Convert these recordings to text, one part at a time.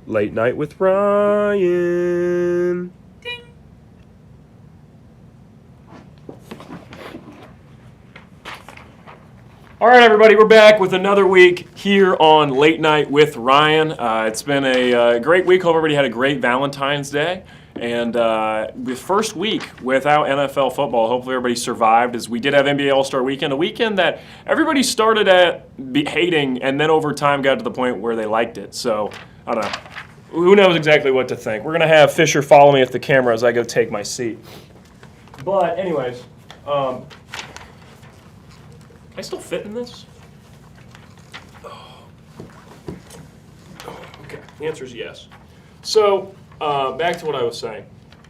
Late Night with Ryan. Ding. All right, everybody, we're back with another week here on Late Night with Ryan. It's been a great week. Hope everybody had a great Valentine's Day. And the first week without NFL football, hopefully everybody survived, as we did have NBA All-Star Weekend, a weekend that everybody started at hating and then over time got to the point where they liked it. So, I don't know. Who knows exactly what to think. We're going to have Fisher follow me at the camera as I go take my seat. But anyways, can I still fit in this? Okay, the answer is yes. So, back to what I was saying.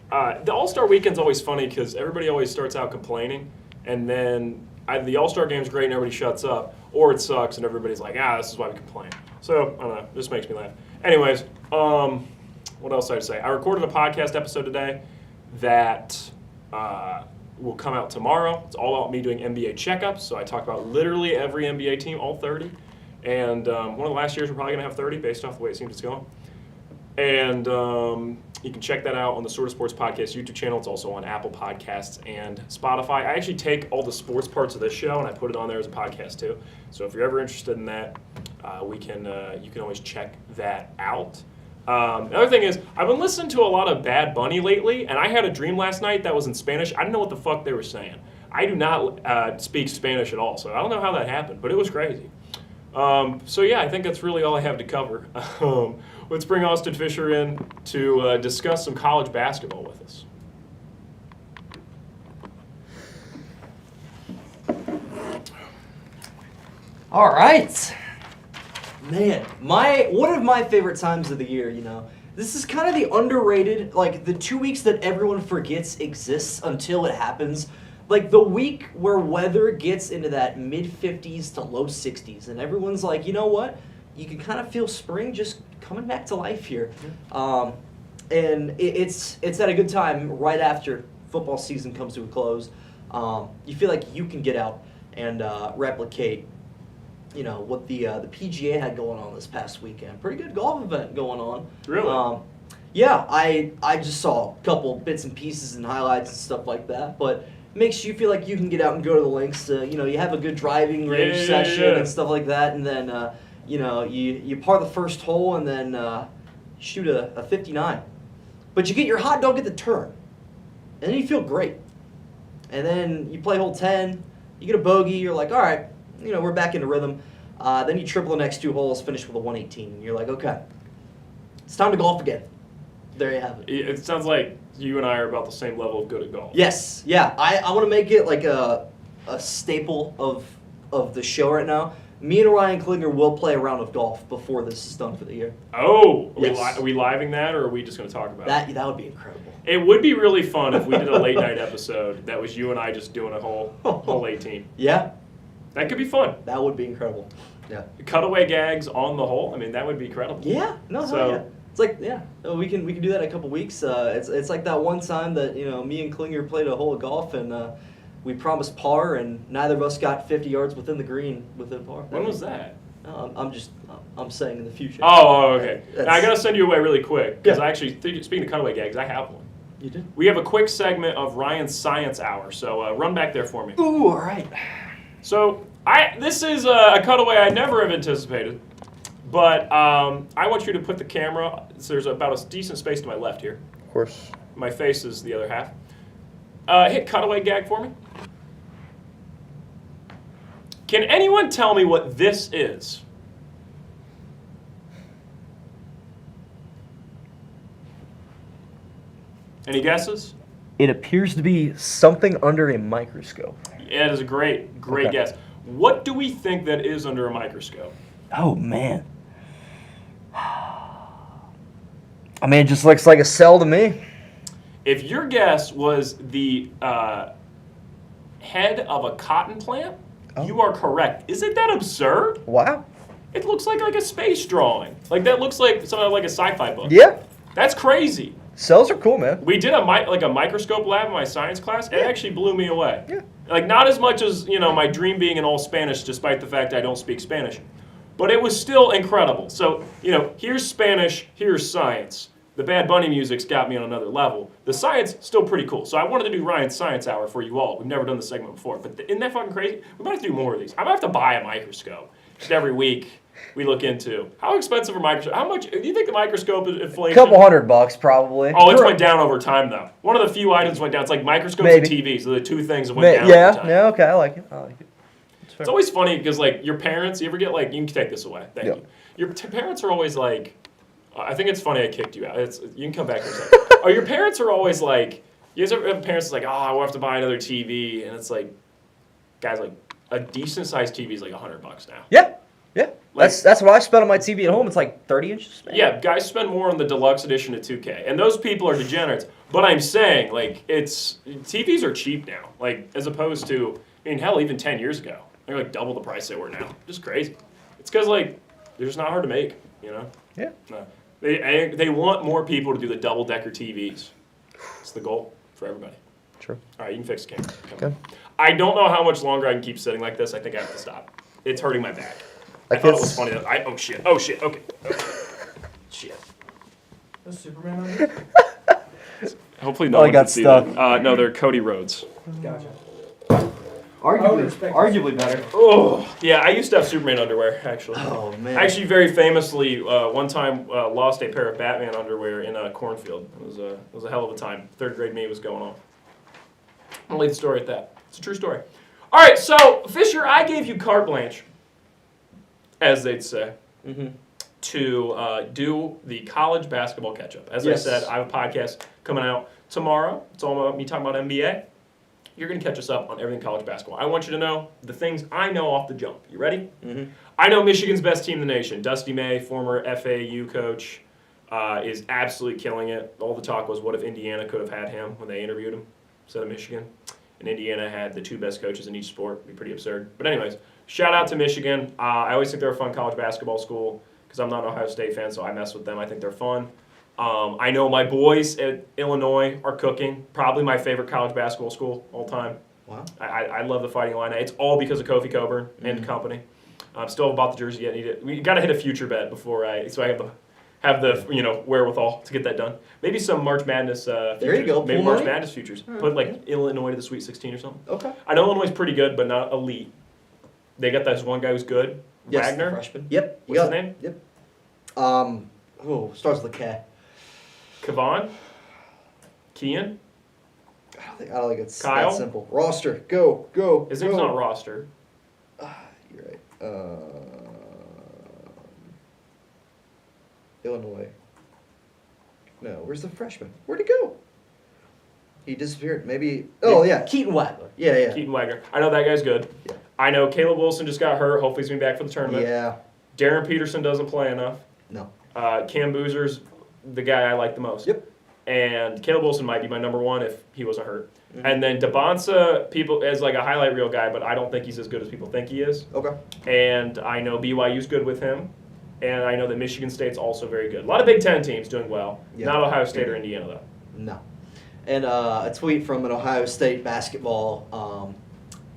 The All-Star Weekend's always funny because everybody always starts out complaining, and then the All-Star Game's great and everybody shuts up, or it sucks and everybody's like, this is why we complain. So, I don't know, this makes me laugh. Anyways, what else did I say? I recorded a podcast episode today that will come out tomorrow. It's all about me doing NBA checkups, so I talk about literally every NBA team, all 30. And one of the last years we're probably going to have 30 based off the way it seems it's going. And you can check that out on the Sort of Sports Podcast YouTube channel. It's also on Apple Podcasts and Spotify. I actually take all the sports parts of this show and I put it on there as a podcast too. So if you're ever interested in that, you can always check that out. The other thing is, I've been listening to a lot of Bad Bunny lately, and I had a dream last night that was in Spanish. I didn't know what the fuck they were saying. I do not speak Spanish at all, so I don't know how that happened, but it was crazy. So yeah, I think that's really all I have to cover. Let's bring Austin Fisher in to discuss some college basketball with us. All right. Man, one of my favorite times of the year, This is kind of the underrated, like the 2 weeks that everyone forgets exists until it happens. Like the week where weather gets into that mid-50s to low 60s, and everyone's like, you know what? You can kind of feel spring just coming back to life here. And it's at a good time right after football season comes to a close. You feel like you can get out and replicate, what the PGA had going on this past weekend. Pretty good golf event going on. Really? Yeah, I just saw a couple bits and pieces and highlights and stuff like that, but makes you feel like you can get out and go to the links. You have a good driving range session and stuff like that, and then you par the first hole and then shoot a 59. But you get your hot dog at the turn, and then you feel great. And then you play hole 10, you get a bogey, you're like, all right, we're back into rhythm. Then you triple the next 2 holes, finish with a 118, and you're like, okay, it's time to golf again. There you have it. It sounds like you and I are about the same level of good at golf. Yes, yeah. I want to make it like a staple of the show right now. Me and Ryan Klinger will play a round of golf before this is done for the year. Oh, yes. Are we living that, or are we just going to talk about it? That would be incredible. It would be really fun if we did a late night episode that was you and I just doing a whole 18. Yeah. That could be fun. That would be incredible. Yeah. Cutaway gags on the hole. I mean, that would be incredible. Yeah. No. So, yeah. It's like we can do that in a couple weeks. It's like that one time that me and Klinger played a hole of golf and we promised par and neither of us got 50 yards within the green within par. When was that? I'm saying in the future. Oh, okay. Now, I gotta send you away really quick because Yeah. I actually, speaking of cutaway gags, I have one. You did? We have a quick segment of Ryan's Science Hour, so run back there for me. Ooh, all right. So this is a cutaway I never have anticipated, but I want you to put the camera. So there's about a decent space to my left here. Of course. My face is the other half. Hit cutaway gag for me. Can anyone tell me what this is? Any guesses? It appears to be something under a microscope. Yeah, it is a great Okay. guess. What do we think that is under a microscope? Oh, man. I mean, it just looks like a cell to me. If your guess was the head of a cotton plant, you are correct. Isn't that absurd? Wow. It looks like a space drawing. Like that looks like something like a sci-fi book. Yeah. That's crazy. Cells are cool, man. We did a microscope lab in my science class. It actually blew me away. Yeah. Like not as much as my dream being in all Spanish, despite the fact I don't speak Spanish. But it was still incredible. So, here's Spanish, here's science. The Bad Bunny music's got me on another level. The science, still pretty cool. So I wanted to do Ryan's Science Hour for you all. We've never done this segment before. But isn't that fucking crazy? We might have to do more of these. I might have to buy a microscope. Just every week we look into. How expensive are microscopes? How much, do you think the microscope is inflation? $200 probably. Oh, it's went down over time, though. One of the few items went down. It's like microscopes Maybe. and TVs. Are the two things that went down over Yeah, time. yeah, okay, I like it. It's always funny because, your parents, you ever get, you can take this away. Thank you. Your parents are always like, I think it's funny I kicked you out. You can come back in a second. Oh, your parents are always like, you guys ever have parents that's like, oh, we'll have to buy another TV. And it's like, guys, a decent-sized TV is like $100 now. Yeah. That's what I spent on my TV at home. It's like 30 inches. Man. Yeah, guys spend more on the deluxe edition of 2K. And those people are degenerates. But I'm saying, TVs are cheap now. As opposed to, hell, even 10 years ago. They're double the price they were now. Just crazy. It's because, they're just not hard to make, Yeah. No. They want more people to do the double-decker TVs. It's the goal for everybody. True. All right, you can fix the camera. Okay. I don't know how much longer I can keep sitting like this. I think I have to stop. It's hurting my back. I Like thought it this? was funny. Oh, shit. Oh, shit. Okay. Shit. Is Superman on it? Hopefully no Oh, one he got can see stuck. that. No, they're Cody Rhodes. Gotcha. Arguably better. Oh, yeah, I used to have Superman underwear, actually. Oh, man. Actually, very famously, one time lost a pair of Batman underwear in a cornfield. It was a hell of a time. Third grade me was going on. I'll leave the story at that. It's a true story. All right, so, Fisher, I gave you carte blanche, as they'd say, to do the college basketball catch-up. As Yes. I said, I have a podcast coming out tomorrow. It's all about me talking about NBA. You're going to catch us up on everything college basketball. I want you to know the things I know off the jump. You ready? Mm-hmm. I know Michigan's best team in the nation. Dusty May, former FAU coach, is absolutely killing it. All the talk was, what if Indiana could have had him when they interviewed him instead of Michigan? And Indiana had the two best coaches in each sport. It'd be pretty absurd. But anyways, shout out to Michigan. I always think they're a fun college basketball school because I'm not an Ohio State fan, so I mess with them. I think they're fun. I know my boys at Illinois are cooking. Probably my favorite college basketball school all time. Wow. I love the Fighting Illini. It's all because of Kofi Coburn and company. Still haven't bought the jersey yet. We got to hit a future bet before I have the wherewithal to get that done. Maybe some March Madness futures. There you go. Maybe Pool March money? Madness futures. Put Illinois to the Sweet 16 or something. Okay. I know Illinois is pretty good, but not elite. They got this one guy who's good. Yes, the Wagner. freshman. Yep. you What's got his it. name? Yep. Starts with a K. Kavan. Kian. I don't think it's Kyle? that simple. Roster. Go. His name's not Roster. You're right. Illinois. No, where's the freshman? Where'd he go? He disappeared. Maybe. Oh, yeah. Keaton Wagler. Yeah. Keaton Wagner. I know that guy's good. Yeah. I know Caleb Wilson just got hurt. Hopefully he's going to be back for the tournament. Yeah. Darren Peterson doesn't play enough. No. Cam Boozer's the guy I like the most. Yep. And Caleb Wilson might be my number one if he wasn't hurt. Mhm. And then DeBonsa, people as like a highlight reel guy, but I don't think he's as good as people think he is. Okay. And I know BYU's good with him. And I know that Michigan State's also very good. A lot of Big Ten teams doing well. Yeah. Not Ohio State or Indiana, though. No. And a tweet from an Ohio State basketball,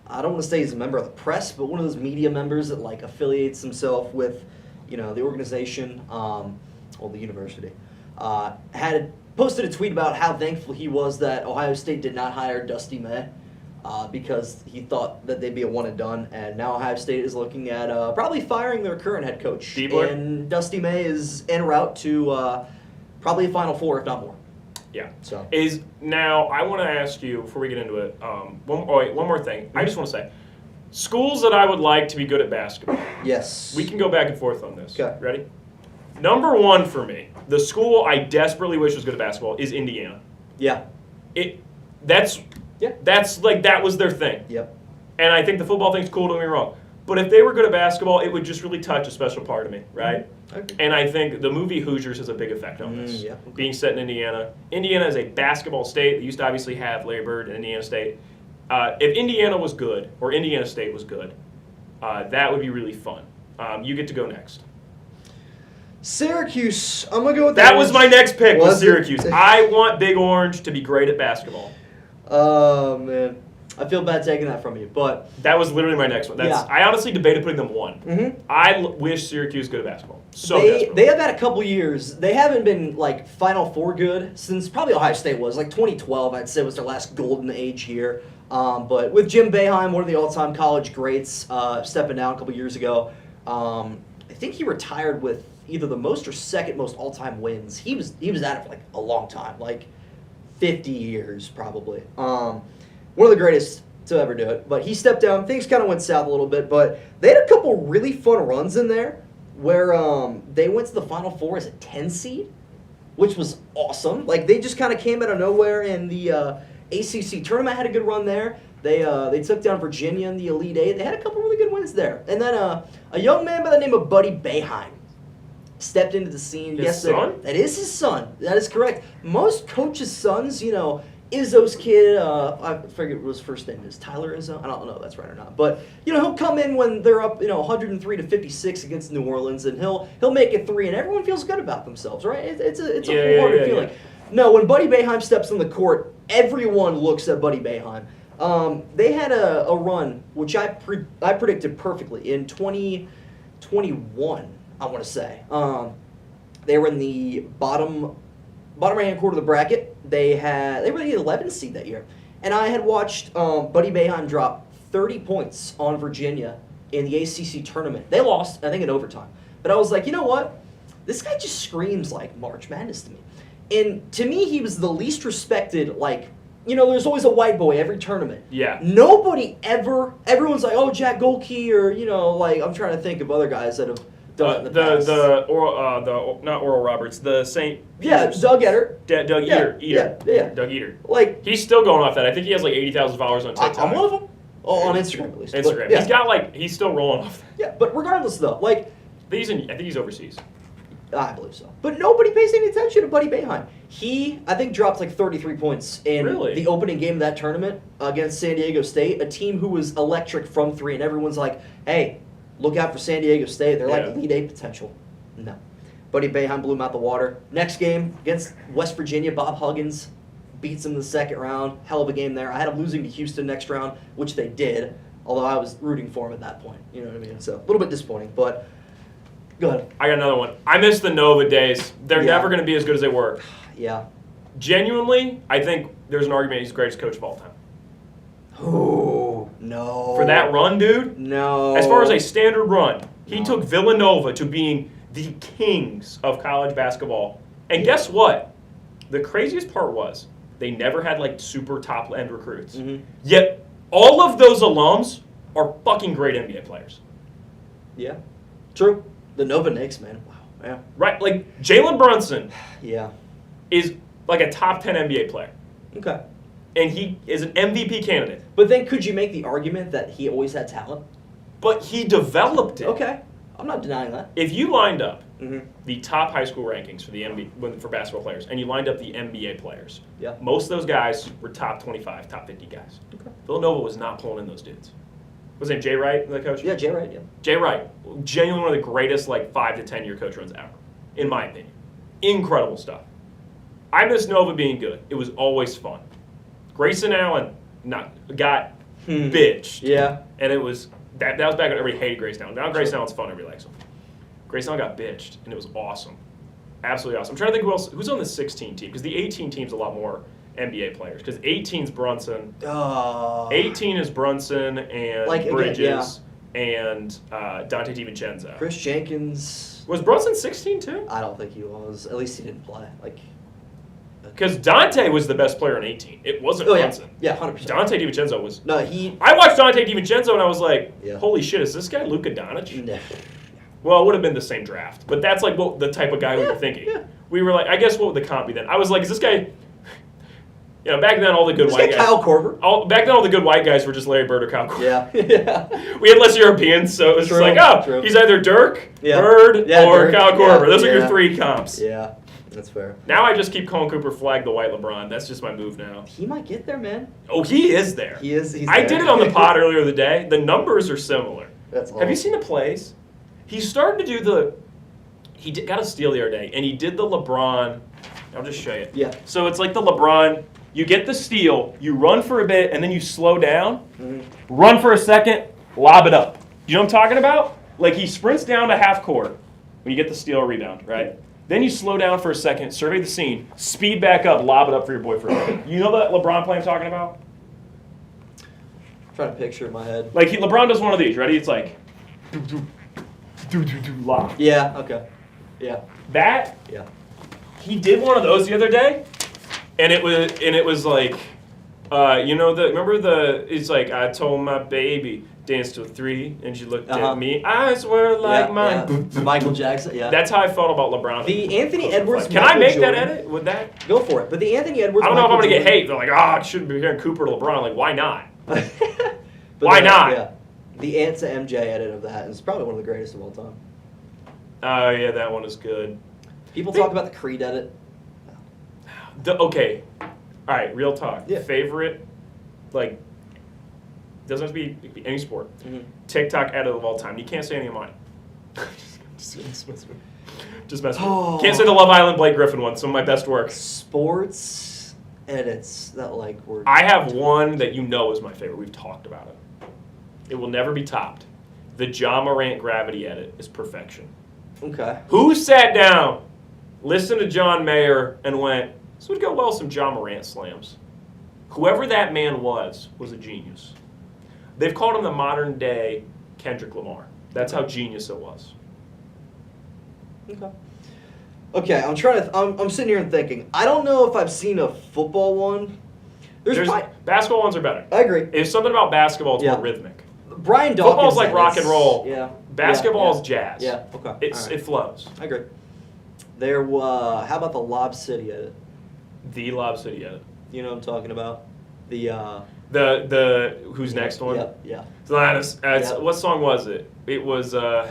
I don't want to say he's a member of the press, but one of those media members that affiliates himself with, the organization, the university, had posted a tweet about how thankful he was that Ohio State did not hire Dusty May because he thought that they'd be a one and done, and now Ohio State is looking at probably firing their current head coach. Diebler? And Dusty May is en route to probably a Final Four, if not more. Yeah. So. Now, I want to ask you, before we get into it, one more thing. I just want to say, schools that I would like to be good at basketball. Yes. We can go back and forth on this. Okay. Ready? Number one for me, the school I desperately wish was good at basketball is Indiana. Yeah. That was their thing. Yep. And I think the football thing's cool, don't get me wrong. But if they were good at basketball, it would just really touch a special part of me, right? Okay. And I think the movie Hoosiers has a big effect on this. Yeah, okay. Being set in Indiana. Indiana is a basketball state. They used to obviously have Larry Bird and Indiana State. If Indiana was good, or Indiana State was good, that would be really fun. You get to go next. Syracuse. I'm going to go with That was my next pick, was Was it? Syracuse. I want Big Orange to be great at basketball. Oh, man. I feel bad taking that from you, but That was literally my next one. Yeah. I honestly debated putting them 1. Mhm. I wish Syracuse good at basketball. So they desperately. have had a couple years. They haven't been like Final Four good since probably Ohio State was like 2012. I'd say was their last golden age year. But with Jim Boeheim, one of the all-time college greats, stepping down a couple years ago, I think he retired with either the most or second most all-time wins. He was at it for like a long time, like 50 years probably. One of the greatest to ever do it. But he stepped down. Things kind of went south a little bit, but they had a couple really fun runs in there where they went to the Final Four as a 10 seed, which was awesome. Like they just kind of came out of nowhere in the ACC tournament. Had a good run there. They took down Virginia in the Elite Eight. They had a couple really good wins there. And then a young man by the name of Buddy Boeheim stepped into the scene. His Yes, son? that is his son. That is correct. Most coaches' sons, Izzo's kid, I forget what his first name is. Tyler Izzo? I don't know if that's right or not. But, he'll come in when they're up, 103 to 56 against New Orleans, and he'll make it 3, and everyone feels good about themselves, right? It's a wholehearted feeling. Yeah. No, when Buddy Boeheim steps on the court, everyone looks at Buddy Boeheim. They had a run, which I predicted perfectly, in 2021, I want to say. They were in the bottom right-hand quarter of the bracket. They were the 11th seed that year. And I had watched Buddy Boeheim drop 30 points on Virginia in the ACC tournament. They lost, I think, in overtime. But I was like, you know what? This guy just screams like March Madness to me. And to me, he was the least respected, there's always a white boy every tournament. Yeah. Everyone's like, oh, Jack Golke, or, I'm trying to think of other guys that have done it in the past. Not Oral Roberts, the St. Yeah, Doug Etter. Doug Eater. Yeah. Doug Eater. Like, He's still going off that. I think he has like 80,000 followers on TikTok. I'm one of them. Oh, on Instagram at least. Instagram. But, yeah. He's still rolling off that. Yeah, but regardless though, I think he's overseas. I believe so. But nobody pays any attention to Buddy Boeheim. He, I think, dropped like 33 points in the opening game of that tournament against San Diego State, a team who was electric from 3, and everyone's like, hey, look out for San Diego State. They're like Elite Eight potential. No. Buddy Boeheim blew him out the water. Next game against West Virginia, Bob Huggins beats him in the second round. Hell of a game there. I had him losing to Houston next round, which they did, although I was rooting for him at that point. You know what I mean? So a little bit disappointing, but go ahead. I got another one. I miss the Nova days. They're never going to be as good as they were. Yeah. Genuinely, I think there's an argument he's the greatest coach of all time. Oh, no. For that run, dude, No. as far as a standard run, he took Villanova to being the kings of college basketball. And guess what? The craziest part was they never had like super top end recruits. Mm-hmm. Yet all of those alums are fucking great NBA players. Yeah. True. The Nova Knicks, man. Wow. Yeah. Right? Like Jalen Brunson Yeah. is like a top 10 NBA player. Okay. And he is an MVP candidate. But then could you make the argument that he always had talent? But he developed it. Okay. I'm not denying that. If you lined up Mm-hmm. the top high school rankings for the NBA for basketball players, and you lined up the NBA players, Yeah. most of those guys were top 25, top 50 guys. Okay. Villanova was not pulling in those dudes. Was it Jay Wright, the coach? Yeah, Jay Wright, yeah. Jay Wright, genuinely one of the greatest 5 to 10 year coach runs ever, in my opinion. Incredible stuff. I miss Nova being good. It was always fun. Grayson Allen got bitched. Yeah. And it was that was back when everybody hated Grayson Allen. Now Grayson Allen's fun, everybody likes him. Grayson Allen got bitched, and it was awesome. Absolutely awesome. I'm trying to think who's on the 16 team, because the 18 team's a lot more NBA players, because 18's Brunson. 18 is Brunson and Bridges and Dante DiVincenzo. Chris Jenkins. Was Brunson 16 too? I don't think he was. At least he didn't play. Because Dante was the best player in 18. It wasn't Brunson. Yeah, 100%. Dante DiVincenzo was. No, he. I watched Dante DiVincenzo and I was like, Yeah. holy shit, is this guy Luka Doncic? No. Well, it would have been the same draft, but that's like the type of guy we were thinking. Yeah. We were like, I guess what would the comp be then? I was like, is this guy? Back then all the good white guys. Kyle Korver. Back then all the good white guys were just Larry Bird or Kyle Korver. Yeah. Yeah. We had less Europeans, so it was just like, True. he's either Dirk, Yeah. Bird, Yeah, or Dirk. Kyle Korver. Yeah. Those are your Yeah. 3 comps. Yeah. That's fair. Now I just keep calling Cooper Flag the white LeBron. That's just my move now. He might get there, man. Oh, he is there. He is. He's I there. did it on the pod earlier the day. The numbers are similar. That's awesome. Have you seen the plays? He's starting to do got a steal the other day, and he did the LeBron. I'll just show you. Yeah. So it's like the LeBron You get the steal, you run for a bit, and then you slow down, Mm-hmm. run for a second, lob it up. You know what I'm talking about? Like he sprints down to half court when you get the steal or rebound, right? Then you slow down for a second, survey the scene, speed back up, lob it up for your boyfriend. You know that LeBron play I'm talking about? I'm trying to picture it in my head. Like LeBron does one of these, ready? It's like, lob. Yeah. Okay. Yeah. That Yeah. he did one of those the other day, and it was like, it's like I told my baby dance till 3, and she looked Uh-huh. at me, eyes were like Yeah, mine. yeah. Michael Jackson. Yeah. That's how I felt about LeBron. The Anthony Edwards. Can I Michael make Jordan, that edit? Would that? Go for it. But the Anthony Edwards. I don't know if I'm Michael gonna get Jordan- hate. They're like, I shouldn't be hearing Cooper to LeBron. Like, why not? But Why not? Yeah. The Ant to MJ edit of that is probably one of the greatest of all time. Oh yeah, that one is good. People talk about the Creed edit. Okay, all right, real talk. Yeah. Favorite, like, doesn't have to be any sport. Mm-hmm. TikTok edit of all time. You can't say any of mine. just mess with me. Just mess with me. Oh. Can't say the Love Island Blake Griffin one. Some of my best work. Sports edits that like were. I have one that you know is my favorite. We've talked about it. It will never be topped. The Ja Morant gravity edit is perfection. Okay. Who sat down, listened to John Mayer, and went, this would go well with some Ja Morant slams? Whoever that man was a genius. They've called him the modern day Kendrick Lamar. That's how genius it was. Okay. Okay, I'm trying to. I'm sitting here and thinking. I don't know if I've seen a football one. There's Basketball ones are better. I agree. If something about basketball, it's Yeah. more rhythmic. Brian Dawkins. Football's like rock edits. and roll. Yeah. Basketball yeah, is jazz. Yeah. Okay. All right. It flows. I agree. There. How about the Lob City edit? The Lob City edit. You know what I'm talking about? The. The Who's Next one? Yep. Yeah. So Yep. What song was it? It was oh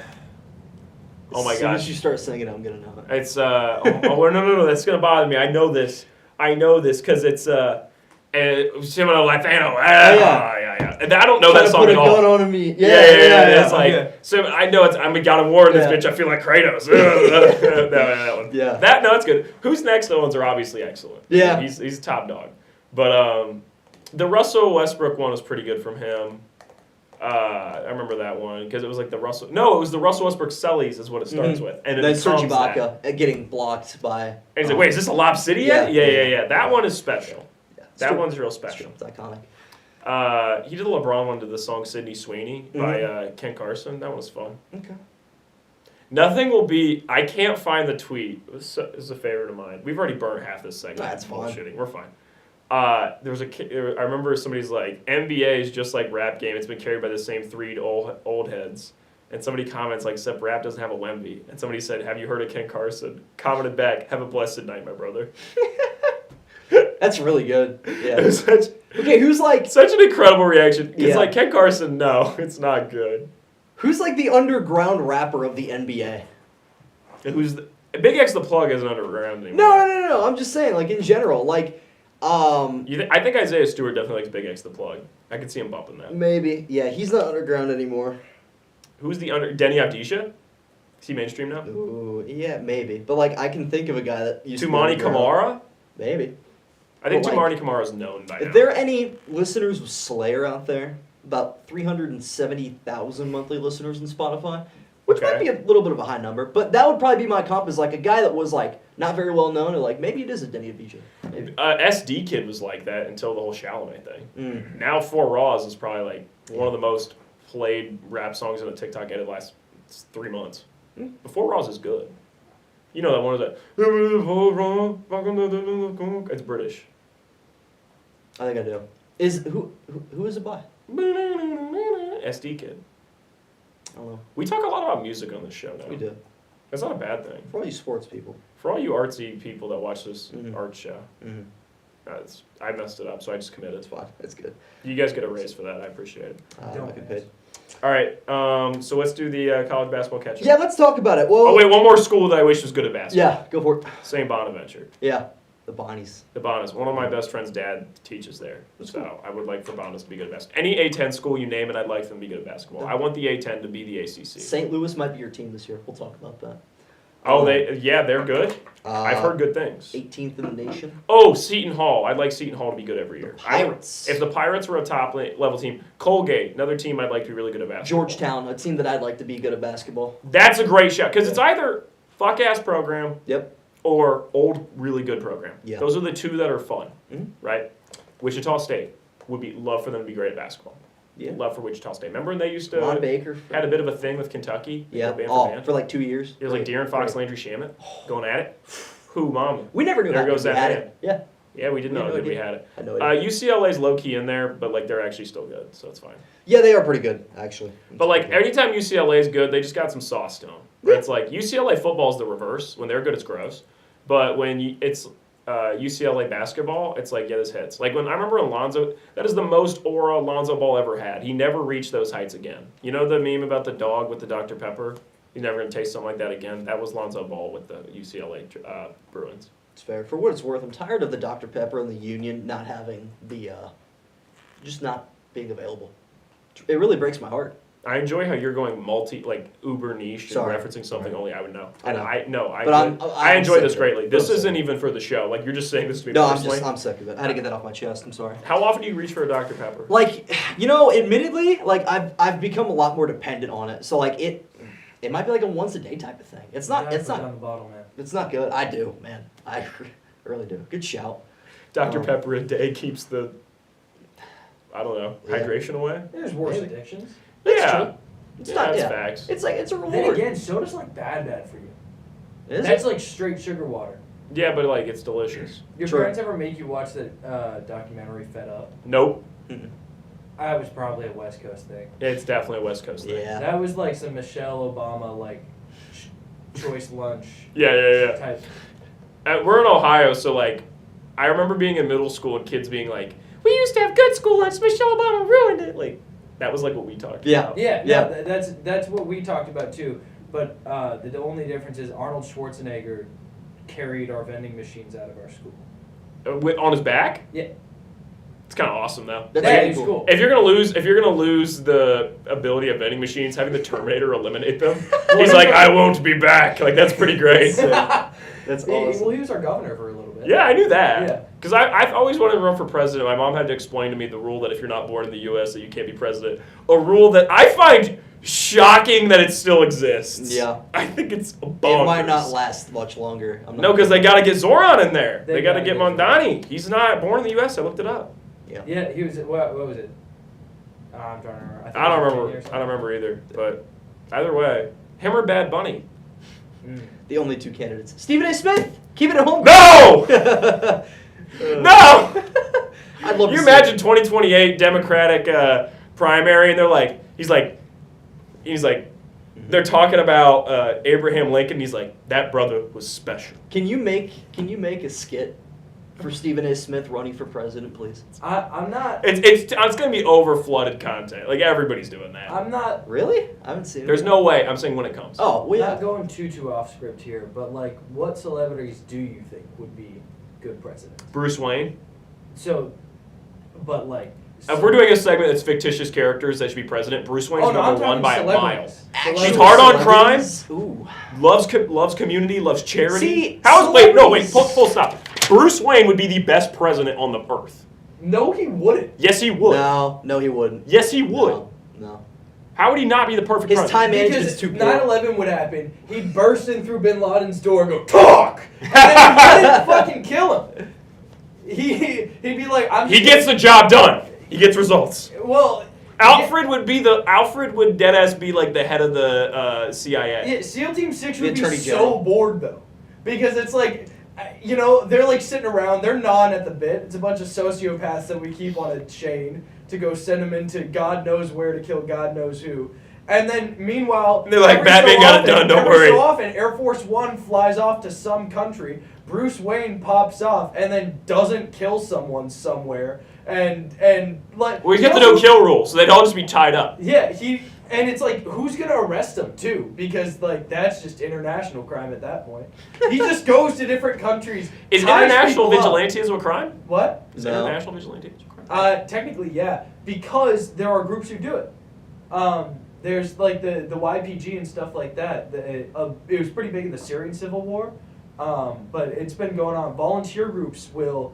my As soon gosh. as you start singing, I'm gonna know it. It's no, that's gonna bother me. I know this because it's Simone Latino. Yeah. And I don't know that song Put a at all. gun on me. Yeah. It's like Okay. so I know it's I'm a God of War in this Yeah. bitch. I feel like Kratos. that one. Yeah. That's good. Who's Next? The ones are obviously excellent. Yeah. He's top dog. But the Russell Westbrook one was pretty good from him. I remember that one because it was like the Russell. No, it was the Russell Westbrook Sellies is what it starts with, and it then Serge becomes that. Ibaka getting blocked by. And he's like, wait, is this a Lob City yet? Yeah. Yeah. That one is special. Yeah, it's That true. one's real It's true. special. It's iconic. He did the LeBron one to the song Sydney Sweeney by Ken Carson. That one was fun. Okay. Nothing will be. I can't find the tweet. This is a favorite of mine. We've already burned half this segment. That's fine. Bullshitting. We're fine. There was I remember somebody's like, NBA is just like rap game. It's been carried by the same three old heads. And somebody comments like, except rap doesn't have a Wemby. And somebody said, have you heard of Ken Carson? Commented back, have a blessed night, my brother. That's really good. It Yeah. was Okay, who's like such an incredible reaction. It's Yeah. like Ken Carson, no, it's not good. the underground rapper of the NBA? Who's Big X the Plug isn't underground anymore. No. I'm just saying, like in general, like, I think Isaiah Stewart definitely likes Big X the Plug. I could see him bumping that. maybe. Yeah, he's not underground anymore. Who's the Denny Avdija? Is he mainstream now? Ooh, yeah, maybe. But like, I can think of a guy that used to be Tumani underground. Kamara? Maybe. I think Well, Tumani Kamara is known by now. If there are any listeners of Slayer out there, about 370,000 monthly listeners on Spotify, which Okay. might be a little bit of a high number, but that would probably be my comp as like a guy that was like not very well known, or like maybe it is a Denny Avdija. Maybe. SD Kid was like that until the whole Chalamet thing. Mm. Now Four Raws is probably like one of the most played rap songs in a TikTok edit last 3 months. Mm. Before Raws is good. You know that one is that. It's British. I think I do. Is who is it by? SD Kid. I don't know. We talk a lot about music on this show now. We do. That's not a bad thing. For all you sports people. For all you artsy people that watch this Mhm. art show, Mm-hmm. I messed it up, so I just committed. It's fine. It's good. You guys get a raise for that. I appreciate it. I get paid. All right, so let's do the college basketball catch-up. Yeah, let's talk about it. Well, Oh, wait, one more school that I wish was good at basketball. yeah, go for it. St. Bonaventure. Yeah, the Bonnies. The Bonas. One of my best friend's dad teaches there. So I would like for Bonas to be good at basketball. Any A10 school you name it, I'd like them to be good at basketball. I want the A10 to be the ACC. St. Louis might be your team this year. We'll talk about that. Oh, they're good. I've heard good things. 18th in the nation. Oh, Seton Hall. I'd like Seton Hall to be good every year. Pirates. If the Pirates were a top level team, Colgate, another team I'd like to be really good at basketball. Georgetown, a team that I'd like to be good at basketball. That's a great shot because it's either fuck ass program Yep. or old really good program. Yeah. Those are the two that are fun, Mhm. right? Wichita State would be love for them to be great at basketball. Yeah. Love for Wichita State. Remember when they used Ron to Baker. had a bit of a thing with Kentucky? Yeah. Band Oh, band. for like 2 years. It was like De'Aaron Fox, Landry Shamet going at it. Who, mama? We never knew There that. goes we that had man. it. Yeah. Yeah, we didn't We had know no that we idea. had it. I had no idea. UCLA's low key in there, but like they're actually still good, so it's fine. Yeah, they are pretty good, actually. But like anytime UCLA is good, they just got some sauce to them. It's like UCLA football is the reverse. When they're good, it's gross. But when it's UCLA basketball, it's like, yeah, this hits. Like when I remember Alonzo, that is the most aura Alonzo Ball ever had. He never reached those heights again. You know the meme about the dog with the Dr. Pepper? He's never going to taste something like that again. That was Lonzo Ball with the UCLA Bruins. It's fair. For what it's worth, I'm tired of the Dr. Pepper and the Union not having the, just not being available. It really breaks my heart. I enjoy how you're going uber niche and Sorry. referencing something only I would know. I know. I But I'm enjoy sick this of it. greatly. This I'm isn't sick. even for the show. Like you're just saying this to me No, personally. I'm sick of it. I had to get that off my chest. I'm sorry. How often do you reach for a Dr. Pepper? Like, admittedly, like I've become a lot more dependent on it. So like it might be like a once a day type of thing. It's not. It's on not. the bottle, man. It's not good. I do, man. I really do. Good shout. Dr. Pepper a day keeps the, I don't know, Yeah. hydration away? There's worse Maybe. addictions. That's Yeah. true. It's Yeah, not. that's Yeah. facts. It's like it's a Then reward. again, soda's like bad for you. Is That's it? like straight sugar water. Yeah, but like it's delicious. Your True. parents ever make you watch the documentary Fed Up? Nope. I was probably a West Coast thing. It's definitely a West Coast thing. Yeah. That was like some Michelle Obama like choice lunch Yeah. type. We're in Ohio, so like, I remember being in middle school and kids being like, "We used to have good school lunch. Michelle Obama ruined it." Like, that was like what we talked Yeah. about. Yeah, Yeah. no, that's what we talked about too. But the only difference is Arnold Schwarzenegger carried our vending machines out of our school. On his back? Yeah. It's kind of awesome though. That's Yeah, really it's cool. cool. If you're gonna lose the ability of vending machines, having the Terminator eliminate them, he's like, "I won't be back." Like that's pretty great. That's Well, awesome. he was our governor for a little bit. Yeah, I knew that. Yeah. Because I've always wanted to run for president. My mom had to explain to me the rule that if you're not born in the U.S. that you can't be president. A rule that I find shocking that it still exists. Yeah. I think it's bonkers. It might not last much longer. I'm not No, because they got to get Zoran in there. They They got to gotta get get Mondani. He's not born in the U.S. I looked it up. Yeah, he was. What was it? I'm trying to remember. think I don't it was 10 remember. years. I don't remember either. But either way, him or Bad Bunny. Mm. The only two candidates. Stephen A. Smith, keep it at home. No! No! I'd love You to imagine 2028 Democratic primary, and they're like, he's like, they're talking about Abraham Lincoln. He's like, that brother was special. Can you make a skit for Stephen A. Smith running for president, please? I'm not. It's gonna be over flooded content. Like everybody's doing that. I'm not. Really? I haven't seen it. There's no way. I'm saying when it comes. Oh, well, Not yeah. going too off script here, but like, what celebrities do you think would be good presidents? Bruce Wayne. So, but like. If we're doing a segment that's fictitious characters that should be president, Bruce Wayne's Oh, no, I'm number one talking by a mile. celebrities. Actual He's hard on crime. celebrities? Ooh. Loves community, loves charity. See, Wait, celebrities- full stop. Bruce Wayne would be the best president on the earth. No, he wouldn't. Yes, he would. No, he wouldn't. Yes, he would. No. How would he not be the perfect His president? time management Because is too poor. 9/11 would happen. He'd burst in through Bin Laden's door and go, talk! And then he wouldn't fucking kill him. He'd be like, I'm He just gets the job done. He gets results. Well, Alfred would deadass be like the head of the CIA. yeah, SEAL Team 6 The would be Attorney so General. bored, though. Because it's like, they're like sitting around, they're gnawing at the bit. It's a bunch of sociopaths that we keep on a chain to go send them into God knows where to kill God knows who. And then, meanwhile, They're like, every "Batman so got it often- done, don't every worry." so often, Air Force One flies off to some country, Bruce Wayne pops off, and then doesn't kill someone somewhere. And like... Well, he's got the no-kill rule, so they'd all just be tied up. Yeah, and it's like, who's gonna arrest him too? Because like that's just international crime at that point. He just goes to different countries. Is ties international people up. vigilantism a crime? What? Is No. international vigilantism a crime? Technically, yeah, because there are groups who do it. There's like the YPG and stuff like that. It was pretty big in the Syrian civil war, but it's been going on. Volunteer groups will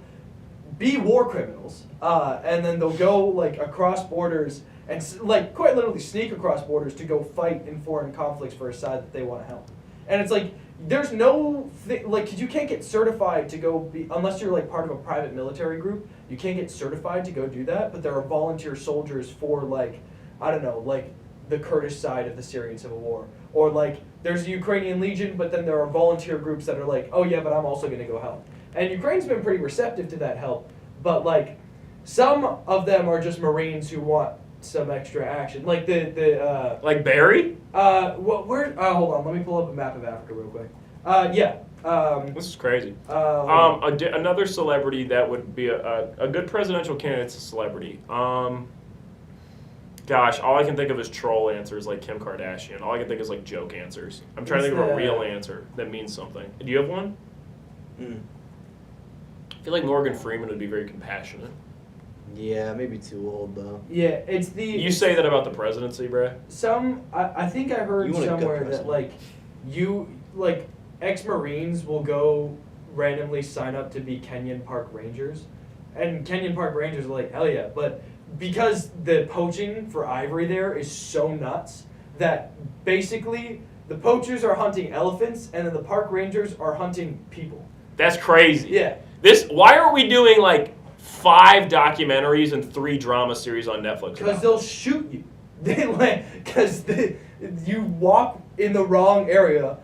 be war criminals, and then they'll go like across borders and like quite literally sneak across borders to go fight in foreign conflicts for a side that they want to help. And it's like there's no like 'cause you can't get certified to go be unless you're like part of a private military group. You can't get certified to go do that. But there are volunteer soldiers for like I don't know like the Kurdish side of the Syrian civil war, or like there's the Ukrainian Legion, but then there are volunteer groups that are like, oh yeah, but I'm also going to go help. And Ukraine's been pretty receptive to that help, but like some of them are just Marines who want some extra action, like the Like Barry? where? Hold on, let me pull up a map of Africa real quick. Yeah. This is crazy. hold Another celebrity that would be a good presidential candidate's a celebrity. Gosh, all I can think of is troll answers like Kim Kardashian. All I can think is like joke answers. I'm trying to think of a real answer that means something. Do you have one? I feel like Morgan Freeman would be very compassionate. Yeah, maybe too old though. yeah, it's the. You say that about the presidency, bruh? I think I heard You want a good somewhere that president. like you like ex-Marines will go randomly sign up to be Kenyan Park Rangers, and Kenyan Park Rangers are like hell yeah, but because the poaching for ivory there is so nuts that basically the poachers are hunting elephants and then the park rangers are hunting people. That's crazy. Yeah. Why are we doing like 5 documentaries and 3 drama series on Netflix? Because about they'll shoot you. Because you walk in the wrong area,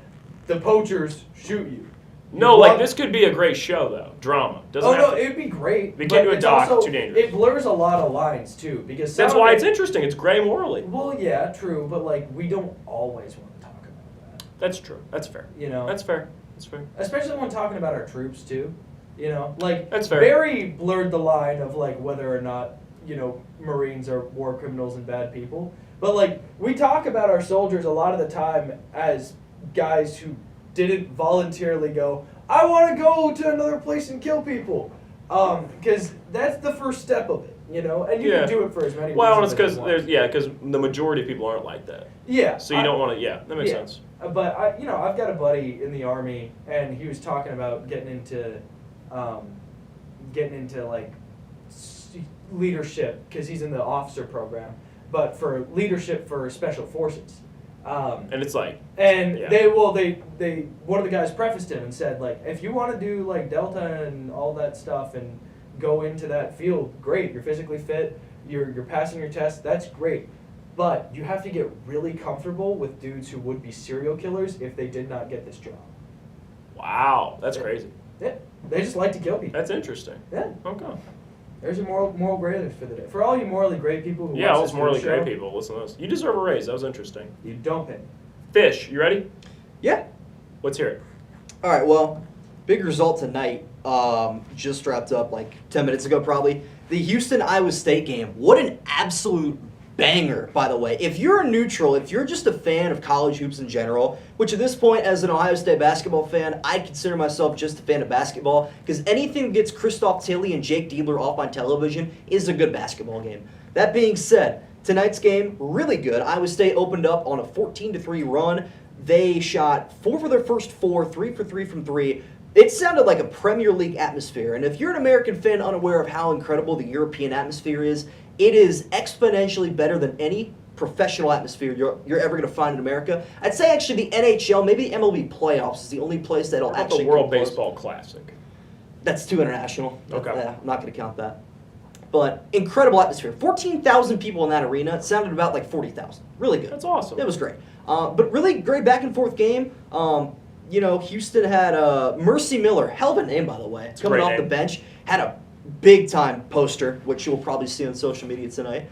the poachers shoot you. No, like this could be a great show though. Drama. Doesn't Oh have no, to- it'd be great. We but can't do a it's doc, also- too dangerous. It blurs a lot of lines too, because That's some why of it's it- interesting. It's gray morally. Well, yeah, true, but like we don't always want to talk about that. That's true. That's fair. You know, That's fair. That's fair. especially when talking about our troops too. You know, like That's fair. Barry blurred the line of like whether or not Marines are war criminals and bad people. But like we talk about our soldiers a lot of the time as guys who didn't voluntarily go, I want to go to another place and kill people, because that's the first step of it, and you Yeah. can do it for as many. Well, and it's reasons because as you want. because the majority of people aren't like that. Yeah. So you don't want to. Yeah, that makes yeah. sense. But I've got a buddy in the Army, and he was talking about getting into like leadership because he's in the officer program, but for leadership for special forces. And it's like, And yeah. they one of the guys prefaced him and said like, if you want to do like Delta and all that stuff and go into that field, great. You're physically fit. You're passing your test. That's great. But you have to get really comfortable with dudes who would be serial killers if they did not get this job. wow, that's Yeah. crazy. Yeah, they just like to kill people. That's interesting. Yeah, Okay. there's your moral graders for the day. For all you morally great people who Yeah, watch all this those morally show, great people. Listen to this. You deserve a raise. That was interesting. you don't pay. Fish, you ready? Yeah. Let's hear it. All right, well, big result tonight. Just wrapped up like 10 minutes ago, probably. The Houston-Iowa State game. What an absolute banger, by the way. If you're a neutral, if you're just a fan of college hoops in general, which at this point, as an Ohio State basketball fan, I'd consider myself just a fan of basketball, because anything that gets Christoph Tilly and Jake Diebler off my television is a good basketball game. That being said, tonight's game, really good. Iowa State opened up on a 14-3 run. They shot 4 for their first 4, 3 for 3 from 3. It sounded like a Premier League atmosphere, and if you're an American fan unaware of how incredible the European atmosphere is, it is exponentially better than any professional atmosphere you're ever going to find in America. I'd say actually the NHL, maybe the MLB playoffs is the only place that'll How about actually the World come close. Baseball Classic. That's too international. Okay. Yeah, I'm not going to count that. But incredible atmosphere. 14,000 people in that arena. It sounded about like 40,000. Really good. That's awesome. It was great. But really great back and forth game. Houston had Mercy Miller, hell of a name by the way, a coming great off name. the bench, had a big time poster, which you'll probably see on social media tonight.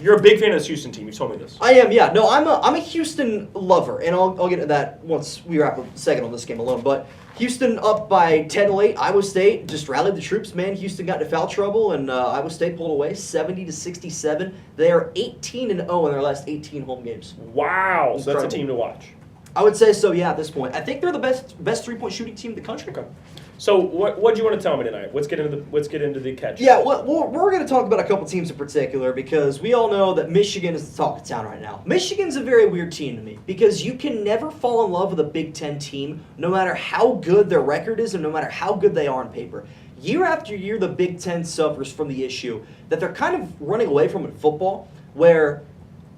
You're a big fan of this Houston team. You've told me this. I am, yeah. No, I'm a Houston lover, and I'll get to that once we wrap up a second on this game alone. But Houston up by 10 late. Iowa State just rallied the troops, man. Houston got into foul trouble, and Iowa State pulled away 70-67. They are 18-0 in their last 18 home games. Wow. So that's a Incredible. team to watch. I would say so, yeah, at this point. I think they're the best 3-point shooting team in the country. Okay. So what do you want to tell me tonight? Let's get into the catch. Yeah, well, we're going to talk about a couple teams in particular because we all know that Michigan is the talk of town right now. Michigan's a very weird team to me because you can never fall in love with a Big Ten team no matter how good their record is and no matter how good they are on paper. Year after year, the Big Ten suffers from the issue that they're kind of running away from in football where,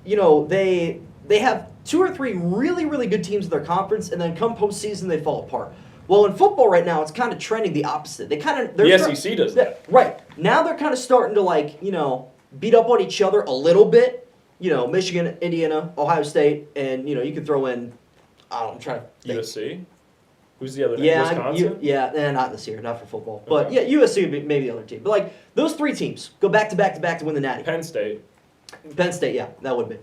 you know, they have 2 or 3 really, really good teams in their conference and then come postseason they fall apart. Well, in football right now, it's kind of trending the opposite. The SEC does that. Right. Now they're kind of starting to, beat up on each other a little bit. You know, Michigan, Indiana, Ohio State, and, you can throw in, I'm trying to think. USC? Who's the other name? Yeah, Wisconsin? not this year, not for football. But, Okay. yeah, USC would be maybe the other team. But, those 3 teams go back to back to back to win the Natty. Penn State. Penn State, yeah, that would be.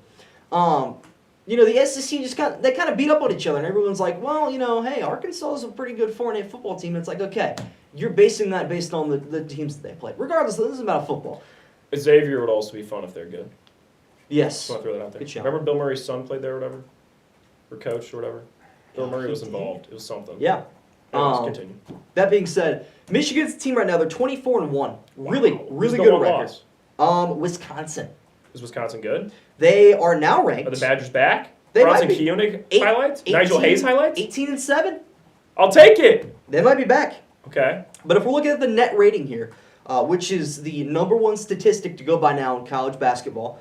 The SEC they kind of beat up on each other, and everyone's like, well, hey, Arkansas is a pretty good 4-8 football team. It's like, okay, you're basing that based on the teams that they played. Regardless, this is about football. Xavier would also be fun if they're good. Yes. Just want to throw that out there. Good shout. Remember Bill Murray's son played there or whatever? Or coached or whatever? Bill Murray was involved. It was something. Yeah. Anyways, continue. That being said, Michigan's team right now, they're 24-1. Really, Wow. really Who's good the one record. loss? Wisconsin. Is Wisconsin good? They are now ranked. Are the Badgers back? They Bronson might be. Koenig 8 highlights? Nigel Hayes highlights? 18-7. I'll take it. They might be back. Okay. But if we're looking at the net rating here, which is the number 1 statistic to go by now in college basketball,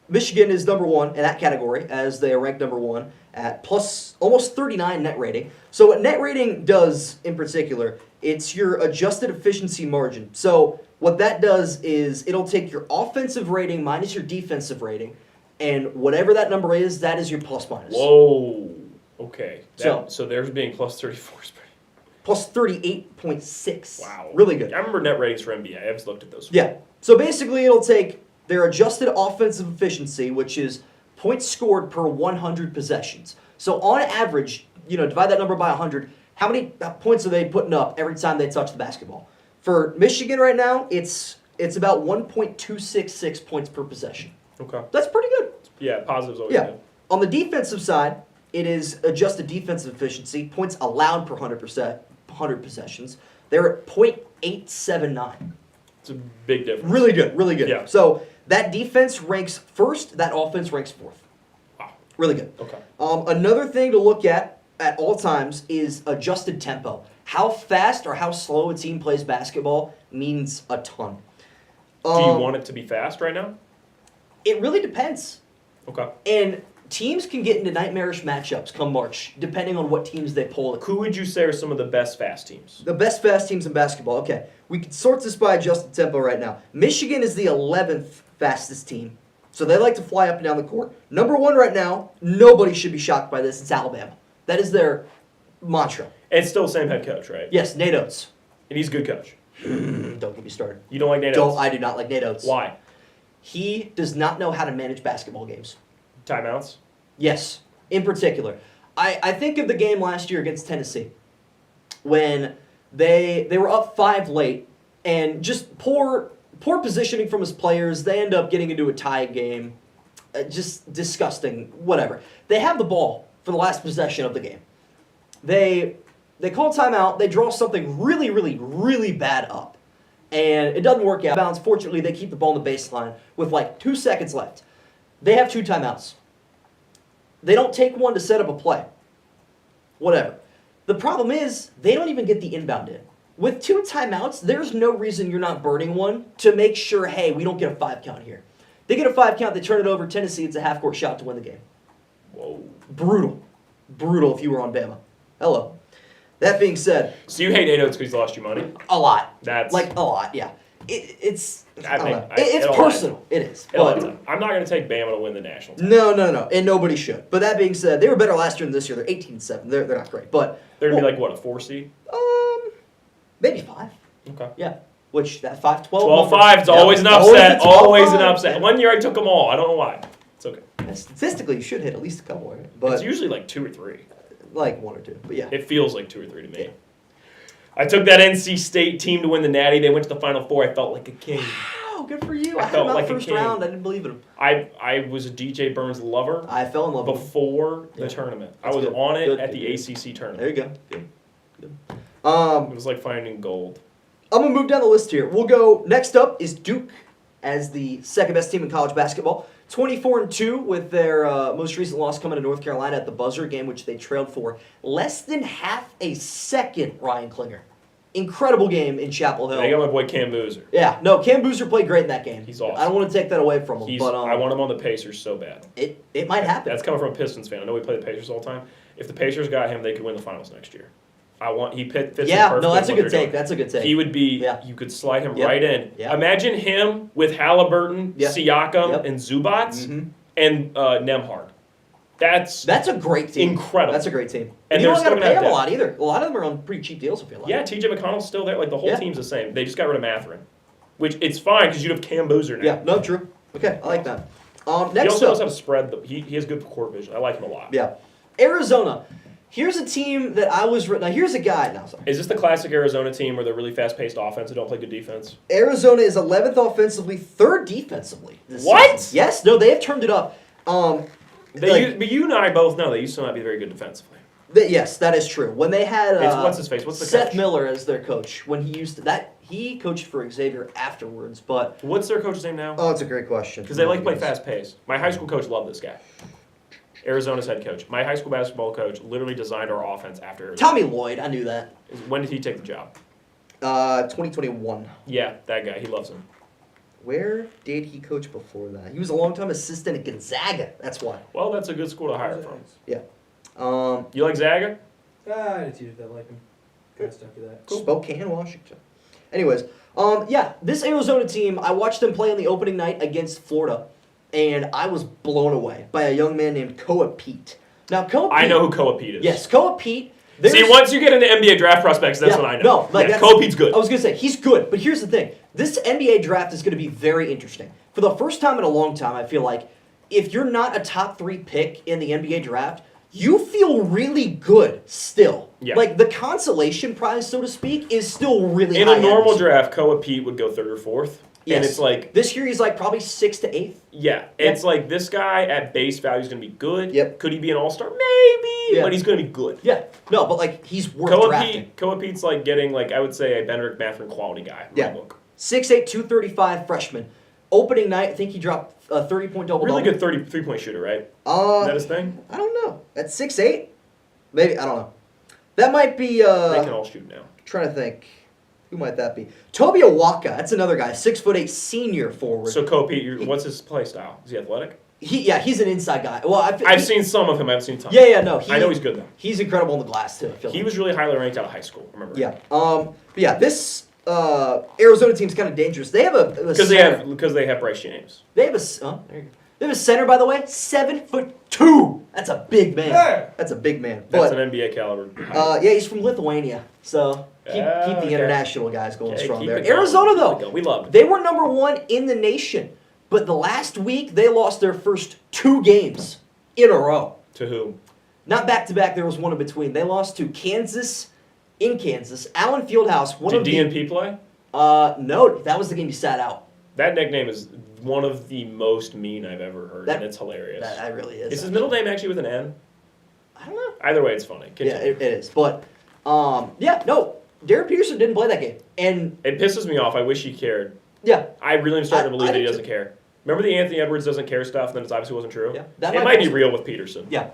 Michigan is number 1 in that category, as they are ranked number 1 at plus almost 39 net rating. So what net rating does in particular, it's your adjusted efficiency margin. So what that does is it'll take your offensive rating minus your defensive rating, and whatever that number is, that is your plus minus. Whoa. Okay. So theirs being plus 34 is pretty. Plus 38.6. Wow. Really good. I remember net ratings for NBA. I've looked at those. Yeah. So basically, it'll take their adjusted offensive efficiency, which is points scored per 100 possessions. So on average, divide that number by 100. How many points are they putting up every time they touch the basketball? For Michigan right now, it's about 1.266 points per possession. Okay. That's pretty good. Yeah, positives always Yeah. good. On the defensive side, it is adjusted defensive efficiency, points allowed per 100 possessions. They're at .879. It's a big difference. Really good, really good. Yeah. So that defense ranks first, that offense ranks fourth. Wow. Really good. Okay. Another thing to look at all times is adjusted tempo. How fast or how slow a team plays basketball means a ton. Do you want it to be fast right now? It really depends. Okay. And teams can get into nightmarish matchups come March, depending on what teams they pull. Who would you say are some of the best fast teams? The best fast teams in basketball. Okay, we can sort this by adjusted tempo right now. Michigan is the 11th fastest team, so they like to fly up and down the court. Number 1 right now, nobody should be shocked by this. It's Alabama. That is their mantra. And it's still the same head coach, right? Yes, Nate Oates. And he's a good coach. Don't get me started. You don't like Nate Oates? I do not like Nate Oates. Why? He does not know how to manage basketball games. Timeouts? Yes, in particular. I think of the game last year against Tennessee when they were up 5 late and just poor positioning from his players. They end up getting into a tie game. Just disgusting. Whatever. They have the ball for the last possession of the game. They call timeout. They draw something really, really, really bad up. And it doesn't work out. Bounds. Fortunately, they keep the ball on the baseline with 2 seconds left. They have 2 timeouts. They don't take one to set up a play. Whatever. The problem is, they don't even get the inbound in. With 2 timeouts, there's no reason you're not burning one to make sure, hey, we don't get a 5 count here. They get a 5 count, they turn it over. Tennessee, it's a half-court shot to win the game. Whoa. Brutal. Brutal if you were on Bama. Hello. That being said, So you hate Nate Oates because he's lost you money? a lot. That's... A lot, yeah. It's I think- know. I- It's it'll personal. It is. But I'm not going to take Bama to win the national title. no. And nobody should. But that being said, they were better last year than this year. They're 18-7. They're not great. But They're going to be a 4 seed? maybe 5. Okay. Yeah. Which, that 5-12. 12-5, it's Yeah, always an always upset. a Always an 12-5. upset. One year I took them all. I don't know why. It's okay. And statistically, you should hit at least a couple, right? But It's usually 2 or 3. 1 or 2. But yeah. It feels like 2 or 3 to me. I took that NC State team to win the Natty. They went to the Final Four. I felt like a king. Wow, good for you. I I had felt him out like a first king. round. I didn't believe in him. I was a DJ Burns lover I fell in love with him. before the Yeah. tournament. I That's was good. on it Good, at good, the good. ACC There tournament. you go. Good. It was like finding gold. I'm going to move down the list here. We'll go, next up is Duke as the second best team in college basketball. 24-2 with their most recent loss coming to North Carolina at the buzzer game, which they trailed for less than half a second, Ryan Klinger. Incredible game in Chapel Hill. They got my boy Cam Boozer. Yeah, no, Cam Boozer played great in that game. He's awesome. I don't want to take that away from him, but I want him on the Pacers so bad. it might happen. That's coming from a Pistons fan. I know we play the Pacers all the time. If the Pacers got him, they could win the finals next year. He fits in Yeah, perfectly no, that's a with what good they're take. doing. That's a good take. He would be. Yeah. You could slide him Yep. right in. Yep. Imagine him with Halliburton, Yep. Siakam, Yep. and Zubats, Mhm. and Nemhard. That's a great team. incredible. That's a great team. And you they're don't got to still pay gonna them a have lot either. A lot of them are on pretty cheap deals, I feel like. yeah. T.J. McConnell's still there. Like the whole Yeah. team's the same. They just got rid of Matherin, which it's fine because you'd have Cam Boozer now. Yeah, no, true. Okay, I like that. He Next also knows up, how to spread. He has good court vision. I like him a lot. yeah, Arizona. Here's a team that I was. Now, here's a guy. Now, sorry. Is this the classic Arizona team where they're really fast-paced offense and don't play good defense? Arizona is 11th offensively, 3rd defensively. This What? season. Yes, no, they have turned it up. But you and I both know they used to not be very good defensively. Yes, that is true. When they had What's his face? What's the Seth coach? Miller as their coach, when he used to, that he coached for Xavier afterwards, but What's their coach's name now? oh, it's a great question Because they like to play fast pace. My high school coach loved this guy. Arizona's head coach. My high school basketball coach literally designed our offense after Arizona. Tommy Lloyd, I knew that. When did he take the job? 2021. Yeah, that guy. He loves him. Where did he coach before that? He was a longtime assistant at Gonzaga. That's why. Well, that's a good school to hire from. Yeah. You like Zaga? I had a teacher that liked him. Kind of stuck to that. Spokane, Washington. Anyways, yeah, this Arizona team, I watched them play on the opening night against Florida, and I was blown away by a young man named Koa Pete. Now, Koa Pete. I know who Koa Pete is. Yes, Koa Pete. See, once you get into NBA draft prospects, that's Yeah, what I know. no, like yeah, that's- Koa Pete's good. I was going to say, he's good, but here's the thing. This NBA draft is going to be very interesting. For the first time in a long time, I feel like if you're not a top 3 pick in the NBA draft, you feel really good still. Yeah. Like the consolation prize, so to speak, is still really In high. a normal end. draft, Koa Pete would go 3rd or 4th. Yes. And it's like, This year he's like probably 6th to 8th. yeah, it's like this guy at base value is going to be good. Yep. Could he be an all-star? Maybe, Yeah. but he's going to be good. Yeah. No, but like he's worth Koa drafting. Pete's like getting, like, I would say a Benedict Mathurin quality guy. in my Yeah. book. 6'8", 235 freshman. Opening night, I think he dropped a 30-point double-double. Really good 33-point shooter, right? Is that his thing? I don't know. At 6'8"? Maybe, I don't know. That might be, They can all shoot now. trying to think. Who might that be? Toby Awaka. That's another guy. 6'8" senior forward. So Koa Pete, what's his play style? Is he athletic? He's an inside guy. Well, I've seen some of him. I haven't seen tons. Yeah, no. I know he's good though. He's incredible on the glass too. I feel He like. was really highly ranked out of high school. Remember? Yeah. But yeah, this Arizona team's kind of dangerous. They have a Because center. they have Bryce James. They have there you go. They have a center, by the way, 7'2". That's a big man. Yeah. That's a big man. That's But an NBA caliber. yeah, he's from Lithuania, so keep the Okay. international guys going Okay, strong keep there. it going. Arizona Keep it though, going. We love it. they were number 1 in the nation, but the last week they lost their first 2 games in a row. To who? Not back to back. There was one in between. They lost to Kansas in Kansas. Allen Fieldhouse. One Did of the DNP play? no, that was the game he sat out. That nickname is one of the most mean I've ever heard, That- and it's hilarious. That really is. Is his middle name actually with an N? I don't know. Either way, it's funny. Yeah, Continue. it is. But yeah, no. Derek Peterson didn't play that game, and It pisses me off. I wish he cared. yeah, I really am starting to I believe that he do doesn't care. Remember the Anthony Edwards doesn't care stuff, and then it obviously wasn't true? Yeah, that it might might be also- real with Peterson. yeah.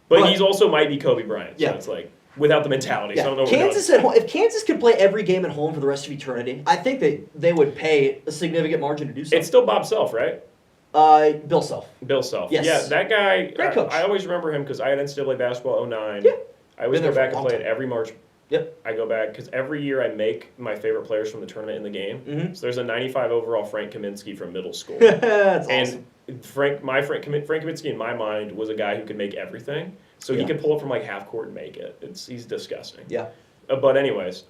But But- he's also might be Kobe Bryant. So Yeah. it's like, without the mentality. So I Yeah, don't know what we're Kansas doing. at home. If Kansas could play every game at home for the rest of eternity, I think that they would pay a significant margin to do so. It's still Bob Self, right? Bill Self. Bill Self. Yes. Yeah, that guy. Great coach. I always remember him because I had NCAA basketball 09. Yeah. I always Been go there back for a and long play it time. every March. Yep. I go back because every year I make my favorite players from the tournament in the game. Mhm. So there's a 95 overall Frank Kaminsky from middle school. That's and awesome. Frank Kaminsky in my mind was a guy who could make everything. So he Yeah. could pull up from like half court and make it. He's disgusting. Yeah. But anyways,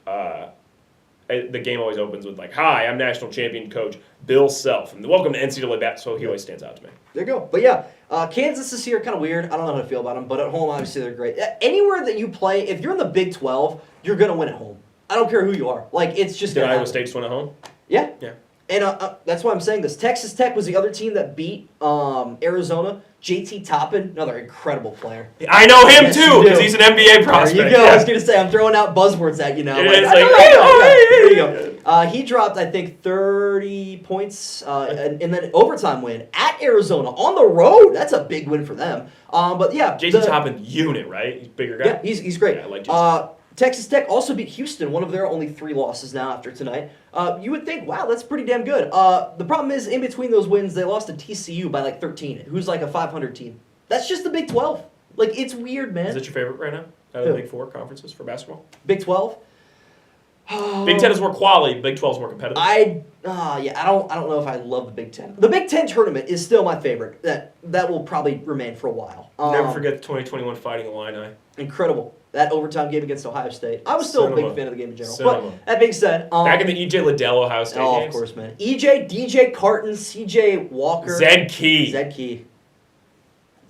the game always opens with like, "Hi, I'm national champion coach Bill Self, and welcome to NCAA bat." So he always stands out to me. There you go. But yeah, Kansas this year kind of weird. I don't know how to feel about them, but at home obviously they're great. Anywhere that you play, if you're in the Big 12, you're gonna win at home. I don't care who you are. Like it's just Did gonna Iowa happen. State just win at home? Yeah. Yeah. And that's why I'm saying this. Texas Tech was the other team that beat Arizona. JT Toppin, another incredible player. I know him Yes, too you because do. he's an NBA prospect. There you go. Yeah. I was going to say, I'm throwing out buzzwords at you now. Yeah, Like, it's I know like, that guy. hey, There you go. He dropped, I think, 30 points in that overtime win at Arizona on the road. That's a big win for them. But yeah, JT Toppin unit, right? He's a bigger guy. yeah, he's great. Yeah, I like JT. Texas Tech also beat Houston, one of their only 3 losses now after tonight. You would think, wow, that's pretty damn good. The problem is, in between those wins, they lost to TCU by like 13, who's like a 500 team. That's just the Big 12. Like, it's weird, man. Is that your favorite right now out of the Big 4 conferences for basketball? Big 12? Big 10 is more quality. Big 12 is more competitive. I don't know if I love the Big 10. The Big 10 tournament is still my favorite. That will probably remain for a while. Never forget the 2021 Fighting Illini. Incredible. That overtime game against Ohio State. I was still a Cinema. big fan of the game in general. Cinema. But that being said, Back in the EJ Liddell Ohio State oh, games. of course, man. EJ, DJ Carton, CJ Walker, Zed Key. Zed Key.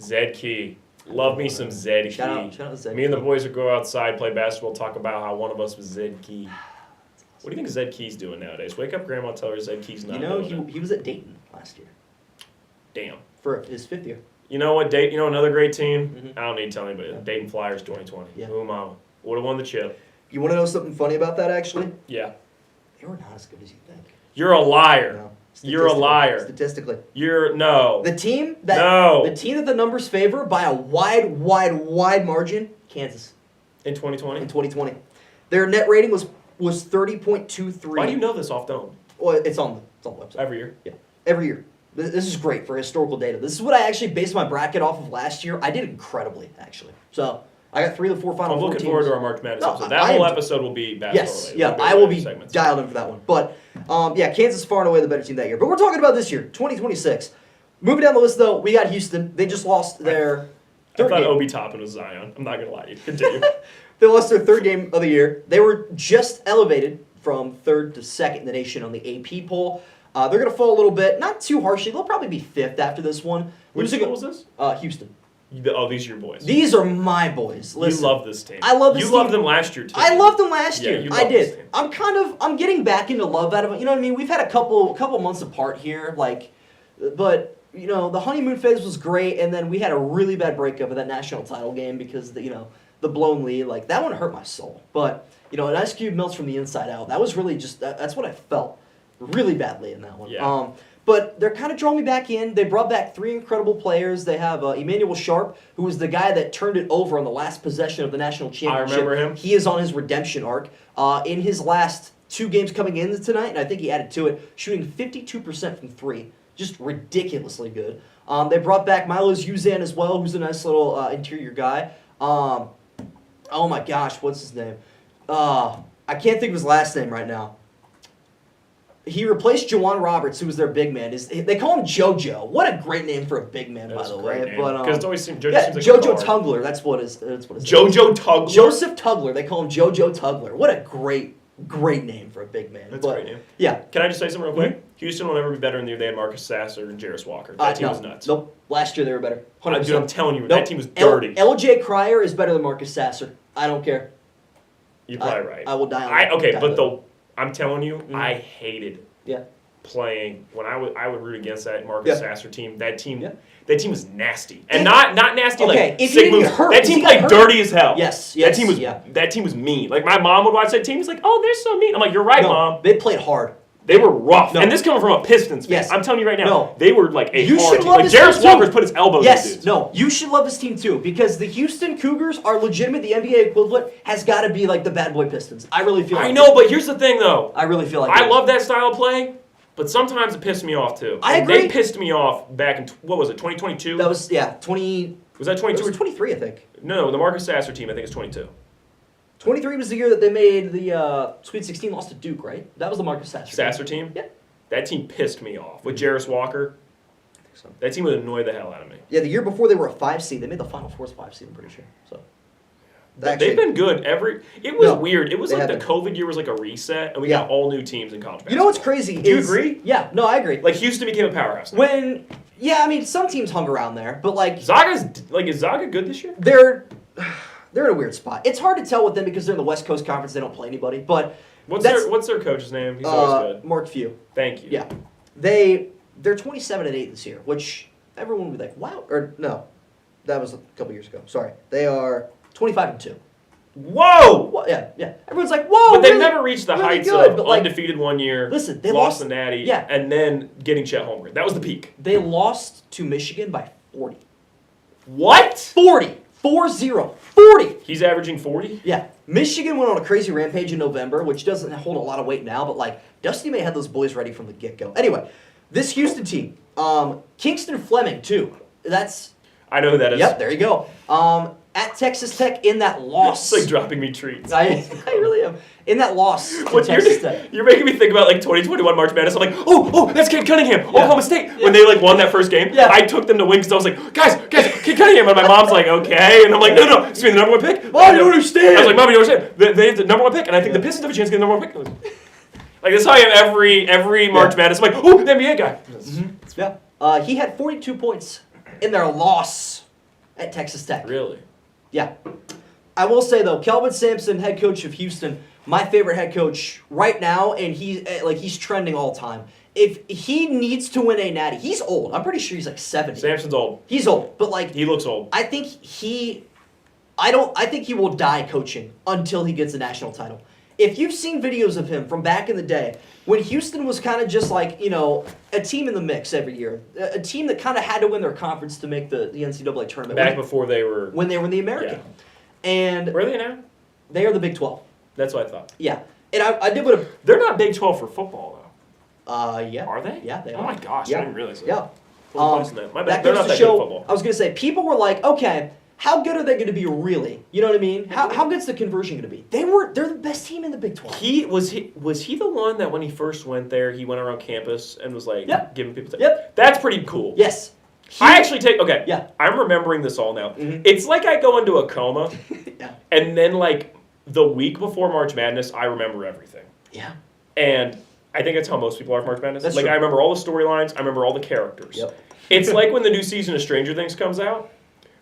Zed Key. Love me some Zed Key. Shout out to Zed Me and the Key. boys would go outside, play basketball, talk about how one of us was Zed Key. What do you think Zed Key's doing nowadays? Wake up, Grandma, tell her Zed Key's not You know, doing it. he was at Dayton last year Damn. for his 5th year. You know what? You know another great team? Mhm. I don't need to tell anybody. Yeah. Dayton Flyers 2020. Yeah. Ooh, mama. Would have won the chip. You want to know something funny about that, actually? Yeah. They were not as good as you think. You're a liar. No. You're a Statistically- liar. Statistically. No. The team that No. the team that the numbers favor by a wide margin, Kansas In in 2020? 2020. Their net rating was 30.23. Why do you know this off dome? Well, it's on the website. Every year. Yeah, every year. This is great for historical data. This is what I actually based my bracket off of last year. I did incredibly, actually. So I got 3 of the 4 Final I'm Four looking teams. forward to our March Madness No, episode. I That whole am- episode will be basketball Yes, related. yeah, We'll be I will be segments. dialed in for that one. But yeah, Kansas far and away the better team that year. But we're talking about this year, 2026. Moving down the list though, we got Houston. They just lost their I third thought game. Obi Toppin was Zion. I'm not going to lie to you. Continue. They lost their 3rd game of the year. They were just elevated from 3rd to 2nd in the nation on the AP poll. They're going to fall a little bit, not too harshly. They'll probably be 5th after this one. Which Losing- school was this? Houston. Oh, these are your boys. These are my boys. Listen, you love this team. I love this You team. loved them last year, too. I loved them last Yeah, year. you I love this did. team. I'm getting back into love out of it. You know what I mean? We've had a couple months apart here, but you know, the honeymoon phase was great, and then we had a really bad breakup of that national title game because the blown lead, like that one hurt my soul. But you know, an ice cube melts from the inside out. That was really just that's what I felt really badly in that one. Yeah. But they're kind of drawing me back in. They brought back 3 incredible players. They have Emmanuel Sharp, who was the guy that turned it over on the last possession of the national championship. remember him. He is on his redemption arc. In his last 2 games coming in tonight, and I think he added to it, shooting 52% from 3. Just ridiculously good. They brought back Milos Uzan as well, who's a nice little interior guy. Oh my gosh, what's his name? I can't think of his last name right now. He replaced Juwan Roberts, who was their big man. They call him JoJo. What a great name for a big man, by That's the a great way. name. But Because it always seems, yeah, seems like a JoJo guard. Tugler. That's what his. JoJo Tugler? Joseph Tugler. They call him JoJo Tugler. What a great name for a big man. That's a great name. Yeah. Can I just say something real quick? Houston will never be better in the year they had Marcus Sasser and Jarris Walker. That team no, was nuts. Nope. Last year they were better. 100%. Dude, I'm telling you, Nope. that team was dirty. LJ Cryer is better than Marcus Sasser. I don't care. You're probably right. I will die on that. Okay, Die but on though I'm telling you, Mhm. I hated Yeah. playing when I would root against that Marcus Yeah. Sasser team. That team Yeah. was nasty. And not nasty Okay, like if sick he didn't moves. get hurt, That if team he got played hurt- dirty as hell. Yes, That team was mean. Like my mom would watch that team, he's like, "Oh, they're so mean." I'm like, "You're right, No, Mom." they played hard. They were rough. No. And this coming from a Pistons fan. Yes. I'm telling you right now, No. they were like a You hard should team. love Like this Jarris team, too. Walker's put his elbows in Yes, dudes. no, you should love this team too because the Houston Cougars are legitimate. The NBA equivalent has got to be like the bad boy Pistons. I really feel. I like know, but here's the thing though. I really feel like. I it. love that style of play, but sometimes it pissed me off too. I And agree. They pissed me off back in, what was it, 2022? That was 20. Was that It 22 was or 23, I think. No, the Marcus Sasser team, I think it's 22. 23 was the year that they made the Sweet 16, lost to Duke, right? That was the Marcus Sasser. Sasser team? Yeah. That team pissed me off. With Jarris Walker, I think so. that team would annoy the hell out of me. Yeah, the year before they were a 5 seed. They made the Final Four as 5 seed, I'm pretty sure. So. They've been good it was No, weird. It was they like the haven't. COVID year was like a reset, and we Yeah. got all new teams in college basketball. You know what's crazy? Do you is- agree? Yeah, no, I agree. Like Houston became a powerhouse. Now. Yeah, I mean, some teams hung around there, but like, is Zaga good this year? they're in a weird spot. It's hard to tell with them because they're in the West Coast Conference. They don't play anybody. But What's their coach's name? He's always good. Mark Few. Thank you. Yeah. They're 27-8 this year, which everyone would be like, wow. Or no, that was a couple years ago. Sorry. They are 25-2. Whoa! Well, yeah. Everyone's like, whoa. But they've really, never reached the really heights good, of but, like, undefeated 1 year. Listen, they lost the lost Natty, yeah. and then getting Chet Holmgren. That was the peak. They lost to Michigan by 40. What? 40. 4-0. 40. He's averaging 40. Yeah. Michigan went on a crazy rampage in November, which doesn't hold a lot of weight now, but like Dusty May had those boys ready from the get-go. Anyway, this Houston team, Kingston Fleming too. I know who that is. Yep, there you go. At Texas Tech in that loss. It's like dropping me treats. I really am. In that loss to What Texas Tech. you're making me think about like 2021 March Madness. I'm like, oh, that's Kate Cunningham, Oklahoma State. Yeah. When they like won that first game, Yeah. I took them to win because I was like, guys, Kate Cunningham, and my mom's like, okay, and I'm like, no, it's me, the number 1 pick. Mom, you don't understand. I was like, Mom, you don't understand. They have the number 1 pick, and I think the Pistons have a chance to get the number 1 pick. Like that's how I am every March Madness. I'm like, oh, the NBA guy. Yeah. He had 42 points in their loss at Texas Tech. Really? Yeah. I will say though, Kelvin Sampson, head coach of Houston, my favorite head coach right now, and he's trending all time. If he needs to win a natty, he's old. I'm pretty sure he's like 70. Samson's old. He's old, but like He looks old. I think he will die coaching until he gets a national title. If you've seen videos of him from back in the day, when Houston was kind of just like, a team in the mix every year, a team that kind of had to win their conference to make the NCAA tournament. Back before they were. When they were in the American. And Where are they now? they are the Big 12. That's what I thought. Yeah. And I did what They're not Big 12 for football though. yeah. Are they? Yeah, they Oh are. my gosh, Yeah. I didn't realize that. Yeah. Full place in that. My bad. That They're goes not to that good at show, football. I was going to say, people were like, okay, how good are they going to be really? You know what I mean? How good's the conversion going to be? They're the best team in the Big 12. Was he the one that when he first went there, he went around campus and was like Yep. giving people Yep. That's pretty cool. Yes. I actually okay. Yeah. I'm remembering this all now. Mhm. It's like I go into a coma Yeah. and then like the week before March Madness, I remember everything. Yeah. And I think that's how most people are for March Madness. That's like true. I remember all the storylines, I remember all the characters. Yep. It's like when the new season of Stranger Things comes out.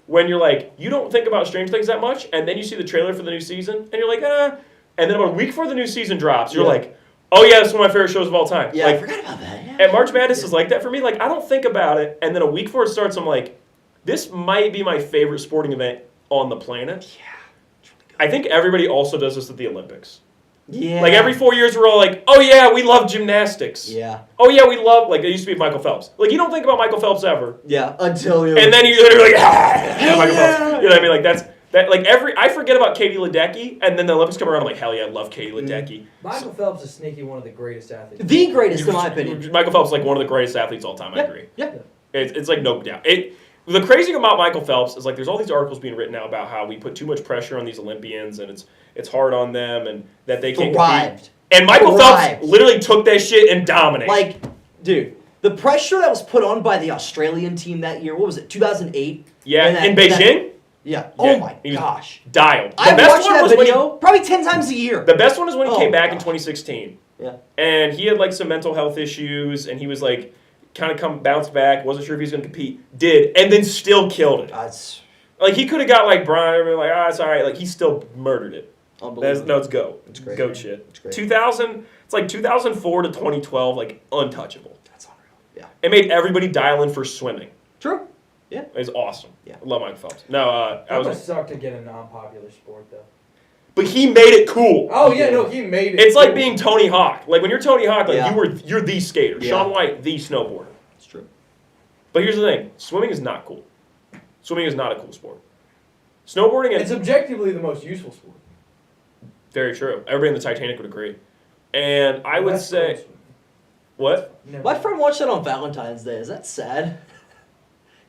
When you're like, you don't think about Stranger Things that much, and then you see the trailer for the new season, and you're like, and then about a week before the new season drops, you're Yeah. like, oh yeah, it's one of my favorite shows of all time. Yeah, I Like, forgot about that. Yeah. and March Madness is like that for me. Like, I don't think about it, and then a week before it starts, I'm like, this might be my favorite sporting event on the planet. Yeah. It's really good. I think everybody also does this at the Olympics. Yeah. Like, every 4 years, we're all like, oh yeah, we love gymnastics. Yeah. Oh yeah, we love, like, it used to be Michael Phelps. Like, you don't think about Michael Phelps ever. Yeah. Until you. And then you're literally like, Michael yeah. Phelps. You know what I mean? Like, I forget about Katie Ledecky, and then the Olympics come around, I'm like, hell yeah, I love Katie Ledecky. Michael Phelps is sneaky one of the greatest athletes. The greatest, in my opinion. Michael Phelps is like one of the greatest athletes of all time, I Yeah. agree. Yeah. It's like no doubt. The crazy thing about Michael Phelps is like there's all these articles being written now about how we put too much pressure on these Olympians and it's hard on them and that they can't compete. Thrived. And Michael Thrived. Phelps literally took that shit and dominated. Like, dude, the pressure that was put on by the Australian team that year, what was it, 2008? yeah, And that- in Beijing, Yeah. Yeah, Oh my he was gosh. dialed. I best watched one that was when video probably 10 times a year. The best one is when he Oh came back my in gosh. 2016. Yeah. And he had like some mental health issues and he was like kind of bounced back, wasn't sure if he was going to compete, did, and then still killed it. That's Like he could have got like Brian, like it's all right. Like he still murdered it. unbelievable. It's go. It's great. Goat shit. It's great. 2000. It's like 2004 to 2012, like untouchable. That's unreal. Yeah. It made everybody dial in for swimming. True. It was awesome. Yeah. I love Michael Phelps. No, I That was. must suck to get a non-popular sport though. But he made it cool. Oh yeah, no, he made it. It's like cool. being Tony Hawk. Like when you're Tony Hawk, like Yeah. you're the skater. Yeah. Shaun White, the snowboarder. It's true. But here's the thing: swimming is not cool. Swimming is not a cool sport. Snowboarding It's is objectively the most useful sport. very true. Everybody in the Titanic would agree. And I would That's say, close. what? Never. My friend watched that on Valentine's Day. Is that sad?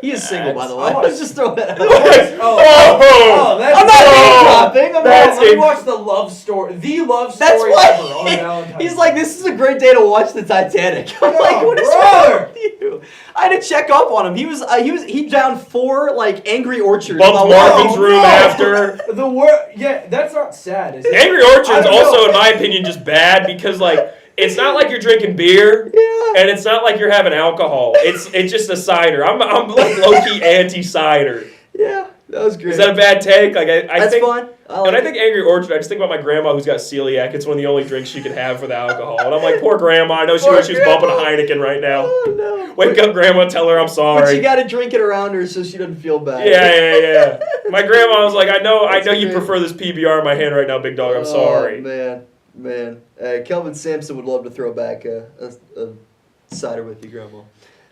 He is single, by the way. I wanna- Let's just throw that out. Oh, that's I'm not name dropping. I'm That's not. it. We watched the love story That's ever on why Valentine's he's like, this is a great day to watch the Titanic. I'm No, like, what is brother. wrong with you? I had to check up on him. He downed 4 like Angry Orchards. Bumped while Marvin's watching- room no. after. The word, yeah, that's not sad, is it? Angry I Orchard's don't also, know. in my opinion, just bad because like it's not like you're drinking beer. Yeah. And it's not like you're having alcohol. It's just a cider. I'm like low key anti cider. Yeah. That was great. Is that a bad take? Like I That's think, fine. and I think Angry Orchard. I just think about my grandma who's got celiac. It's one of the only drinks she can have for the alcohol, and I'm like, poor grandma. I know she Poor wishes she was bumping a grandma. Heineken right now. Oh, no. Wake up, grandma. Tell her I'm But sorry. you got to drink it around her so she doesn't feel bad. Yeah. My grandma was like, I know That's you great. prefer this PBR in my hand right now, big dog. I'm sorry. Man. Kelvin Sampson would love to throw back a cider with you, Grandma.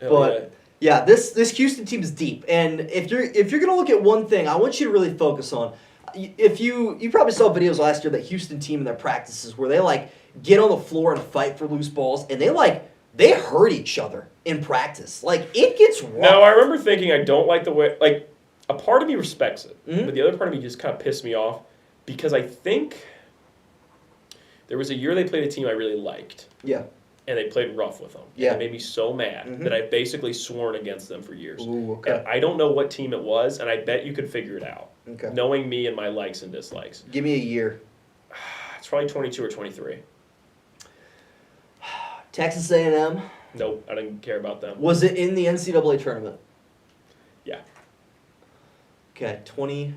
Hell But yeah, this Houston team is deep, and if you're gonna look at one thing, I want you to really focus on. If you probably saw videos last year that Houston team in their practices where they like get on the floor and fight for loose balls, and they hurt each other in practice. Like it gets rough. No, I remember thinking I don't like the way, like, a part of me respects it, Mhm. but the other part of me just kind of pissed me off because I think there was a year they played a team I really liked, Yeah. and they played rough with them. Yeah. And it made me so mad Mhm. that I've basically sworn against them for years. Ooh, And okay. I don't know what team it was, and I bet you could figure it out, Okay. knowing me and my likes and dislikes. Give me a year. It's probably 22 or 23. Texas A&M. Nope, I didn't care about them. Was it in the NCAA tournament? Yeah. Okay, 20.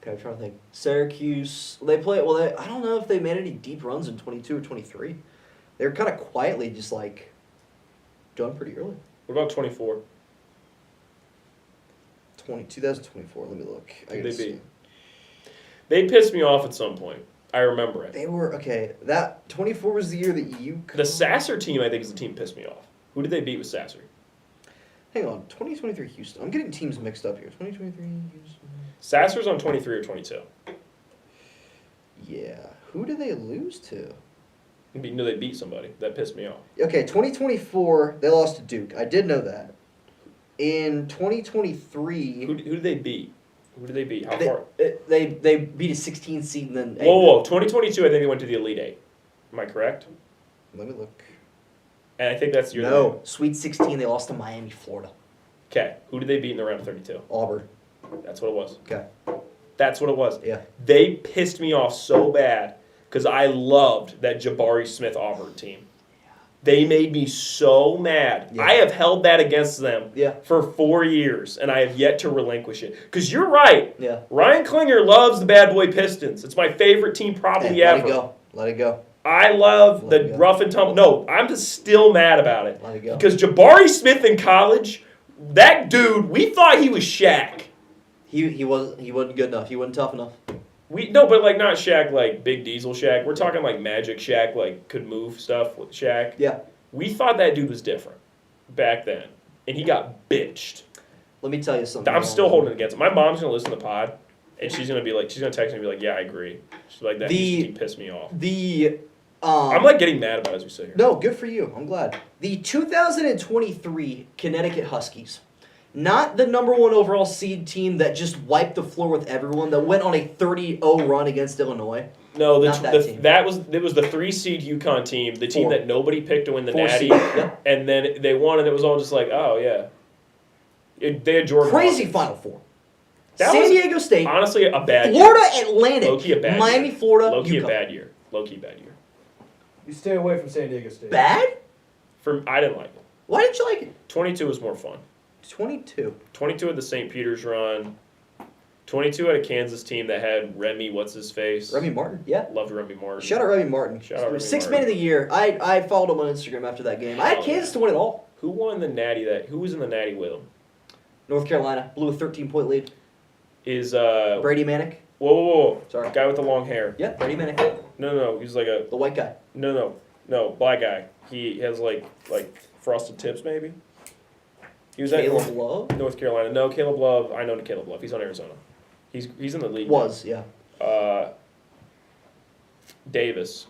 Okay, I'm trying to think. Syracuse. They play. Well, I don't know if they made any deep runs in 22 or 23. They were kind of quietly just like done pretty early. What about 24? 2024. Let me look. I Who'd gotta they beat? see. They pissed me off at some point. I remember it. They were okay. That 24 was the year that you. The Sasser team, I think, is the team that pissed me off. Who did they beat with Sasser? Hang on, 2023 Houston. I'm getting teams mixed up here. 2023 Houston. Sasser's on 23 or 22. Yeah. Who did they lose to? No, they beat somebody. That pissed me off. Okay, 2024 they lost to Duke. I did know that. In 2023. Who did they beat? Who did they beat? How They, far? they beat a 16 seed and then. Whoa. 2022, I think they went to the Elite Eight. Am I correct? Let me look. And I think that's your. No, Sweet 16. They lost to Miami, Florida. Okay. Who did they beat in the round of 32? Auburn. That's what it was. Okay. That's what it was. Yeah. They pissed me off so bad because I loved that Jabari Smith Auburn team. They made me so mad. Yeah. I have held that against them Yeah. for 4 years, and I have yet to relinquish it. Because you're right. Yeah. Ryan Klinger loves the Bad Boy Pistons. It's my favorite team probably Hey, let ever. it go. Let it go. I love Let it the go. rough and tumble. No, I'm just still mad about it. Let it go. Because Jabari Smith in college, that dude, we thought he was Shaq. He wasn't good enough. He wasn't tough enough. No, but like not Shaq, like Big Diesel Shaq. We're talking like Magic Shaq, like could move stuff with Shaq. Yeah. We thought that dude was different back then, and he got bitched. Let me tell you something. I'm still holding it against him. My mom's gonna listen to the pod, and she's gonna text me and be like, "Yeah, I agree." She's like, "That he pissed me off." The. I'm like getting mad about it as we sit here. No, good for you. I'm glad. The 2023 Connecticut Huskies, not the number 1 overall seed team that just wiped the floor with everyone, that went on a 30-0 run against Illinois. No, Not that team. it was the 3 seed UConn team, the team 4. that nobody picked to win the 4 Natty, seed. Yep. and then they won, and it was all just like, oh yeah, they had Jordan. Crazy Hawkins. Final Four. That San was Diego State, Honestly, a bad Florida Atlantic, Low-key a bad Miami, year. Florida, year. Low-key a UConn. bad year. Low-key bad year. You stay away from San Diego State. Bad? I didn't like it. Why didn't you like it? 22 was more fun. 22. 22 had the St. Peter's run. 22 had a Kansas team that had Remy, what's his face? Remy Martin, yeah. Loved Remy Martin. Shout out Remy Martin. Shout out Remy 6 Martin. man of the year. I followed him on Instagram after that game. I had Oh, Kansas yeah. to win it all. Who won the Natty? Who was in the Natty with him? North Carolina blew a 13-point lead. Is Brady Manick. whoa. Sorry. Guy with the long hair. Yeah, Brady Manick. No. He's like The white guy. no, black guy. He has like frosted tips maybe. He was at Caleb Love? North Carolina. No, Caleb Love. I know Caleb Love. He's on Arizona. He's in the league. Was, yeah. Davis.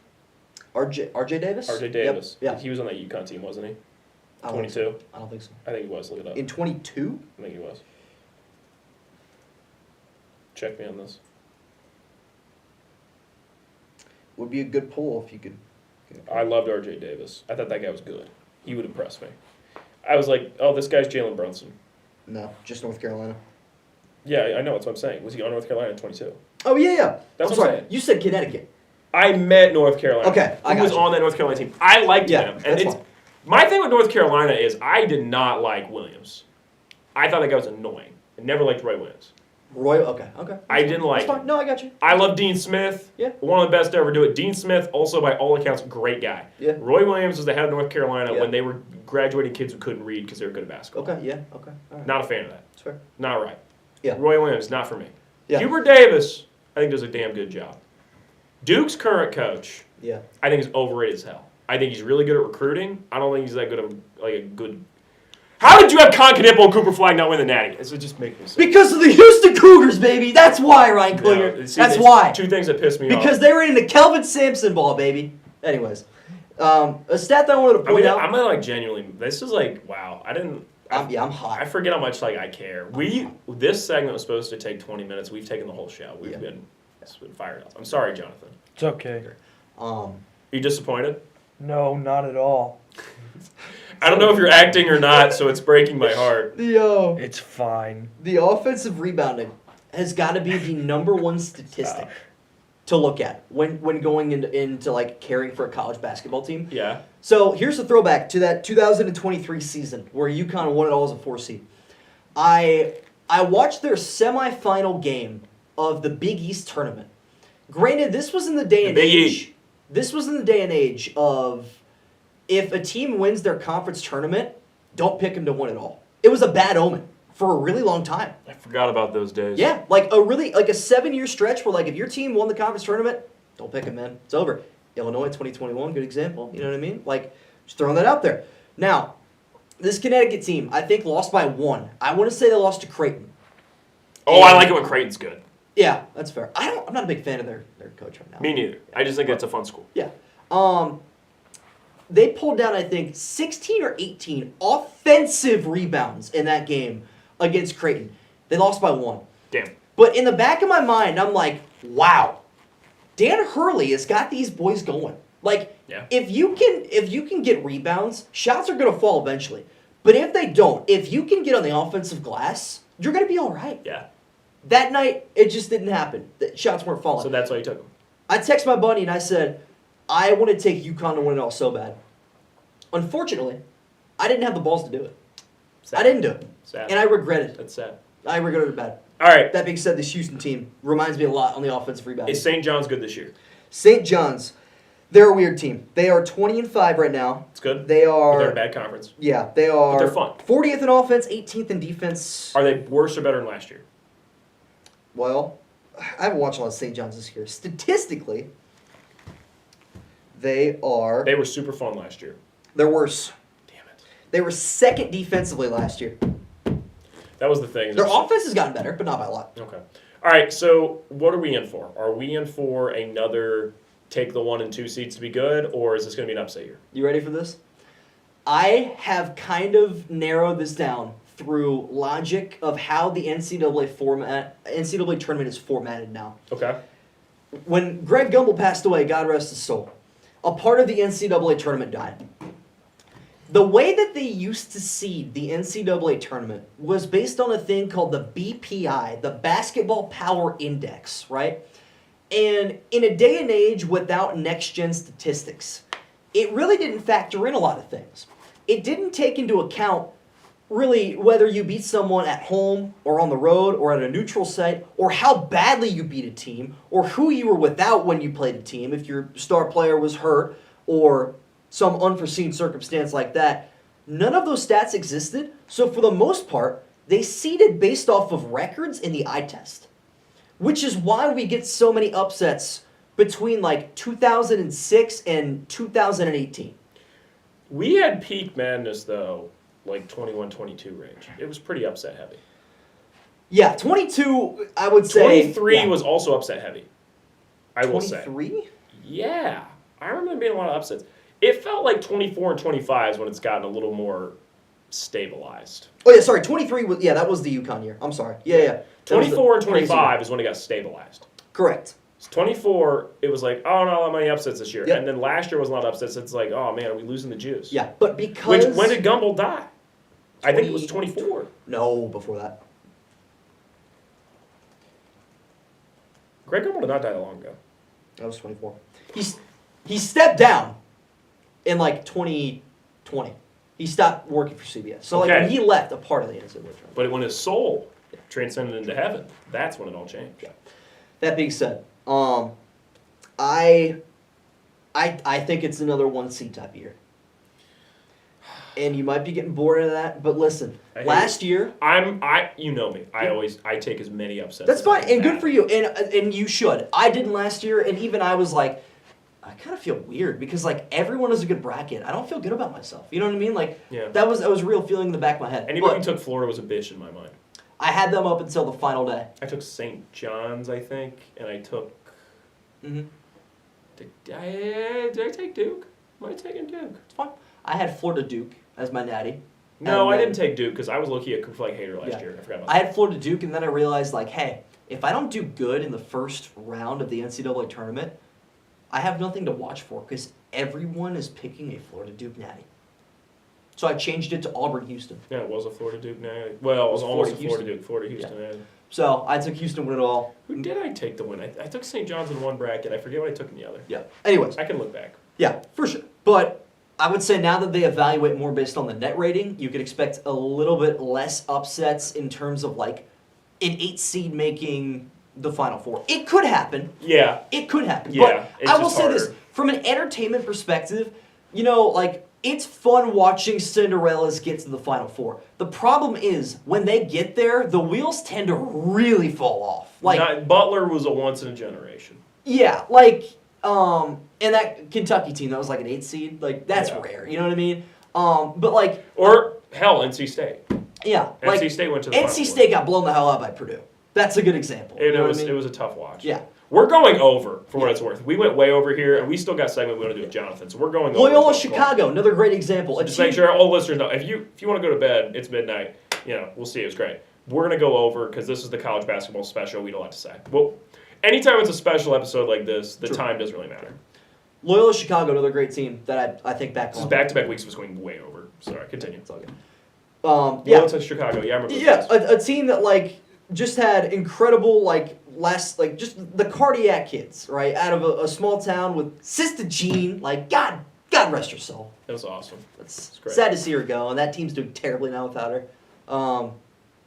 RJ Davis? RJ Davis. Yep. Yeah. He was on that UConn team, wasn't he? I don't think so. 22. I don't think so. I think he was. Look it up. In 22? I think he was. Check me on this. Would be a good pull if you could. I loved RJ Davis. I thought that guy was good. He would impress me. I was like, oh, this guy's Jalen Brunson. No, just North Carolina. Yeah, I know. That's what I'm saying. Was he on North Carolina in 22? Oh, yeah. That's I'm what I'm sorry. saying. You said Connecticut. I met North Carolina. Okay, I Who was got you. on that North Carolina team? I liked Yeah, them. And that's it's fine. my thing with North Carolina is I did not like Williams. I thought that guy was annoying. I never liked Roy Williams. Roy. Okay. I didn't like That's fine. it. No, I got you. I love Dean Smith. Yeah. One of the best to ever do it. Dean Smith, also by all accounts, great guy. Yeah. Roy Williams was the head of North Carolina Yeah. when they were graduating kids who couldn't read because they were good at basketball. Okay. Yeah. Okay. All right. Not a fan of that. That's fair. Not right. Yeah. Roy Williams, not for me. Yeah. Hubert Davis, I think does a damn good job. Duke's current coach, Yeah. I think is overrated as hell. I think he's really good at recruiting. I don't think he's that good of like a good. How did you have Con Knipple and Cooper Flag not win the Natty? It just makes me sick. Because of the Houston Cougars, baby. That's why, Ryan No, Klinger. see, That's there's why. Two things that piss me off. Because they were into Kelvin Sampson ball, baby. Anyways, a stat that I wanted to I point mean, out. I'm like genuinely. This is like wow. I'm hot. I forget how much like I care. This segment was supposed to take 20 minutes. We've taken the whole show. It's been fired up. I'm sorry, Jonathan. It's okay. Are you disappointed? No, not at all. I don't know if you're acting or not, so it's breaking my heart. It's fine. The offensive rebounding has got to be the number one statistic to look at when going into like caring for a college basketball team. Yeah. So here's a throwback to that 2023 season where UConn won it all as a 4 seed. I watched their semifinal game of the Big East tournament. Granted, this was in the day and Big age. E. This was in the day and age of if a team wins their conference tournament, don't pick them to win it all. It was a bad omen for a really long time. I forgot about those days. Yeah, like a 7-year stretch where like if your team won the conference tournament, don't pick them, man. It's over. Illinois 2021, good example. You know what I mean? Like, just throwing that out there. Now, this Connecticut team, I think, lost by 1. I want to say they lost to Creighton. Oh, I like it when Creighton's good. Yeah, that's fair. I'm not a big fan of their coach right now. Me neither. I just think it's a fun school. Yeah. They pulled down, I think, 16 or 18 offensive rebounds in that game against Creighton. They lost by 1. Damn. But in the back of my mind, I'm like, wow, Dan Hurley has got these boys going. Like, Yeah. if you can get rebounds, shots are gonna fall eventually. But if they don't, if you can get on the offensive glass, you're gonna be all right. Yeah. That night, it just didn't happen. The shots weren't falling. So that's why you took them. I texted my buddy and I said, I want to take UConn to win it all so bad. Unfortunately, I didn't have the balls to do it. Sad. I didn't do it. Sad. And I regret it. That's sad. I regretted it bad. All right. That being said, this Houston team reminds me a lot on the offensive rebound. Is St. John's good this year? St. John's, they're a weird team. They are 20-5 right now. It's good. They But are. they're a bad conference. Yeah, they are. they're fun. 40th in offense, 18th in defense. Are they worse or better than last year? Well, I haven't watched a lot of St. John's this year. Statistically, they are. They were super fun last year. They're worse. Damn it. They were second defensively last year. That was the thing. Their offense has gotten better, but not by a lot. Okay. All right. So what are we in for? Are we in for another take the 1 and 2 seeds to be good, or is this going to be an upset year? You ready for this? I have kind of narrowed this down through logic of how the NCAA tournament is formatted now. Okay. When Greg Gumbel passed away, God rest his soul, a part of the NCAA tournament died. The way that they used to seed the NCAA tournament was based on a thing called the BPI, the Basketball Power Index, right? And in a day and age without next-gen statistics, it really didn't factor in a lot of things. It didn't take into account really whether you beat someone at home or on the road or at a neutral site, or how badly you beat a team, or who you were without when you played a team, if your star player was hurt or some unforeseen circumstance like that. None of those stats existed, so for the most part, they seeded based off of records in the eye test, which is why we get so many upsets between like 2006 and 2018. We had peak madness, though, like 21-22 range. It was pretty upset heavy. Yeah, 22, I would say. 23 yeah. was also upset heavy. I will say. 23? Yeah. I remember there being a lot of upsets. It felt like 24 and 25 is when it's gotten a little more stabilized. Oh, yeah, sorry. 23 was, yeah, that was the UConn year. I'm sorry. Yeah. That was the 24 and crazy 25 one. is when it got stabilized. Correct. So 24, it was like, oh, not that many upsets this year. Yep. And then last year was a lot of upsets. It's like, oh, man, are we losing the juice? Yeah, but because. When did Gumbel die? I think it was 24. No, before that. Greg Gumbel did not die that long ago. That was 24. He stepped down in like 2020. He stopped working for CBS. So like Okay. when he left, a part of the NCAA tournament. But when his soul transcended into heaven. That's when it all changed. That being said, I think it's another 1 seed type year. And you might be getting bored of that, but listen, I hate last year. You know me. I take as many upsets. That's as I fine, and can. good for you, and you should. I didn't last year, and even I was like, I kind of feel weird because like everyone has a good bracket. I don't feel good about myself. You know what I mean? Like Yeah. that was a real feeling in the back of my head. Anybody who But took Florida was a bitch in my mind. I had them up until the final day. I took St. John's, I think, and I took. Mm-hmm. Did I take Duke? Might have taken Duke. It's fine. I had Florida Duke as my natty. No, And I then- didn't take Duke because I was low-key a Cooper Flag hater last Yeah. year. I forgot about I that. had Florida Duke, and then I realized, like, hey, if I don't do good in the first round of the NCAA tournament, I have nothing to watch for because everyone is picking a Florida Duke natty. So I changed it to Auburn Houston. Yeah, it was a Florida Duke now. Well, it was almost a Florida Duke. Florida Houston. Yeah. So I took Houston win it all. Who did I take the win? I took St. John's in one bracket. I forget what I took in the other. Yeah. Anyways, I can look back. yeah, for sure. But I would say now that they evaluate more based on the net rating, you could expect a little bit less upsets in terms of like an 8 seed making the Final Four. It could happen. Yeah. It could happen. Yeah, But it's I will just say this harder. from an entertainment perspective, you know, like it's fun watching Cinderellas get to the Final Four. The problem is when they get there, the wheels tend to really fall off. Like Butler was a once in a generation. yeah, like and that Kentucky team that was like an 8 seed, like that's Yeah. rare. You know what I mean? But like Or hell, NC State. yeah, like NC State went to the Final NC Four. State got blown the hell out by Purdue. That's a good example. You It know was what I mean? it was a tough watch. Yeah. We're going over for what it's worth. We went way over here, and we still got a segment we want to do with Jonathan. So we're going over. Loyola as well. Chicago, another great example. A Just team- make sure all listeners know if you want to go to bed, it's midnight. You know, we'll see. It's great. We're gonna go over because this is the college basketball special. We don't have to say. Well, anytime it's a special episode like this, the True. time doesn't really matter. Loyola Chicago, another great team that I think back This is on. back-to-back weeks was going way over. Sorry, continue. It's all good. Yeah, Yeah, to Chicago. Yeah, I remember. those yeah, days. a team that like just had incredible just the cardiac kids, right? Out of a small town with Sister Jean, like God rest her soul. It was awesome. It's great. sad to see her go, and that team's doing terribly now without her.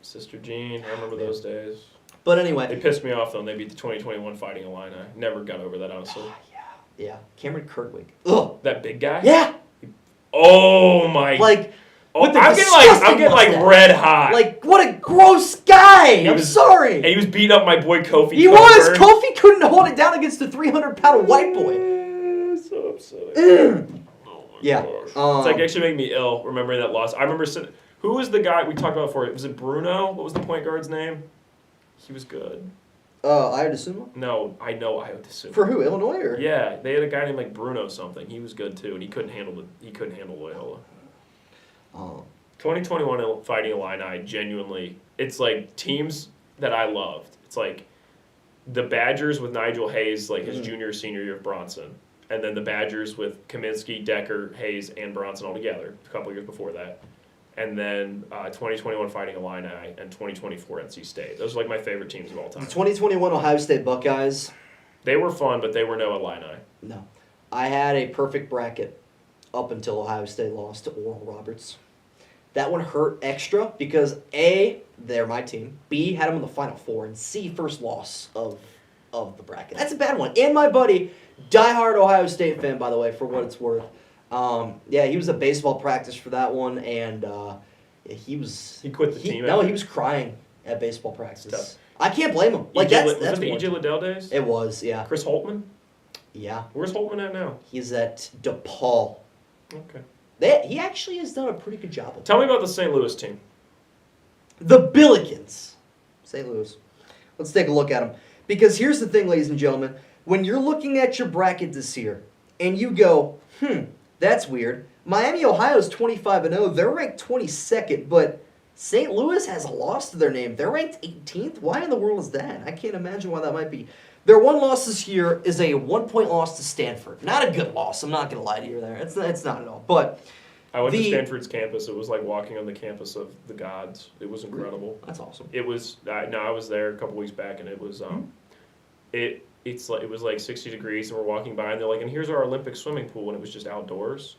Sister Jean, I remember those days. But They anyway, pissed me off though. When they beat the 2021 Fighting Illini. Never got over that honestly. yeah, Cameron Kirkwood. Ugh. That big guy. Yeah, Oh my. like Oh, with the I'm disgusting getting like mustache. red hot. Like what a gross guy. He I'm was- sorry. And he was beating up my boy Kofi. He was. Coburn. Kofi couldn't hold it down against the 300-pound white boy. So upsetting. Mm. Oh my Yeah. gosh. It's like actually making me ill remembering that loss. I remember who was the guy we talked about before? Was it Bruno? What was the point guard's name? He was good. I would assume. No, I know I would assume. For who? Illinois or? Yeah, they had a guy named like Bruno something. He was good too, and he couldn't handle Loyola. Oh. 2021 Fighting Illini, genuinely, it's like teams that I loved. It's like the Badgers with Nigel Hayes, like his junior, senior year of Bronson. And then the Badgers with Kaminsky, Decker, Hayes, and Bronson all together, a couple years before that. And then 2021 Fighting Illini and 2024 NC State. Those are like my favorite teams of all The time. 2021 Ohio State Buckeyes. They were fun, but they were no Illini. No. I had a perfect bracket up until Ohio State lost to Oral Roberts. That one hurt extra because A, they're my team. B, had them in the Final Four. And C, first loss of the bracket. That's a bad one. And my buddy, diehard Ohio State fan, by the way, for what it's worth. Yeah, he was at baseball practice for that one, and he was... He quit the team No, after. he was crying at baseball Tough. practice. I can't blame him. Like, was that's it the one. E.J. Liddell days? It was, yeah. Chris Holtman? Yeah. Where's Holtman at now? He's at DePaul. Okay. He actually has done a pretty good job of it. Tell me about the St. Louis team. The Billikens. St. Louis. Let's take a look at them. Because here's the thing, ladies and gentlemen. When you're looking at your bracket this year, and you go, that's weird. Miami, Ohio's 25-0. They're ranked 22nd, but St. Louis has a loss to their name. They're ranked 18th. Why in the world is that? I can't imagine why that might be. Their one loss this year is a 1-point loss to Stanford. Not a good loss. I'm not going to lie to you there. It's not at all. But I went to The- Stanford's campus. It was like walking on the campus of the gods. It was incredible. that's awesome. It was. I was there a couple weeks back, and it was. It was like 60 degrees, and we're walking by, and they're like, "And here's our Olympic swimming pool," and it was just outdoors.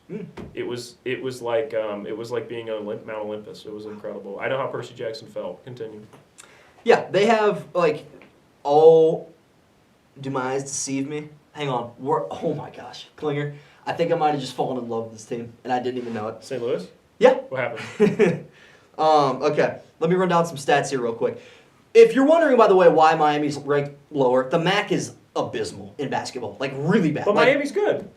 It was like being on Mount Olympus. It was incredible. I know how Percy Jackson felt. Continue. Yeah, they have like, oh, do my eyes deceive me? Hang on, oh my gosh, Klinger, I think I might have just fallen in love with this team, and I didn't even know it. St. Louis? Yeah. What happened? Okay, let me run down some stats here real quick. If you're wondering, by the way, why Miami's ranked lower, the MAC is abysmal in basketball, like really bad. But Like, Miami's good.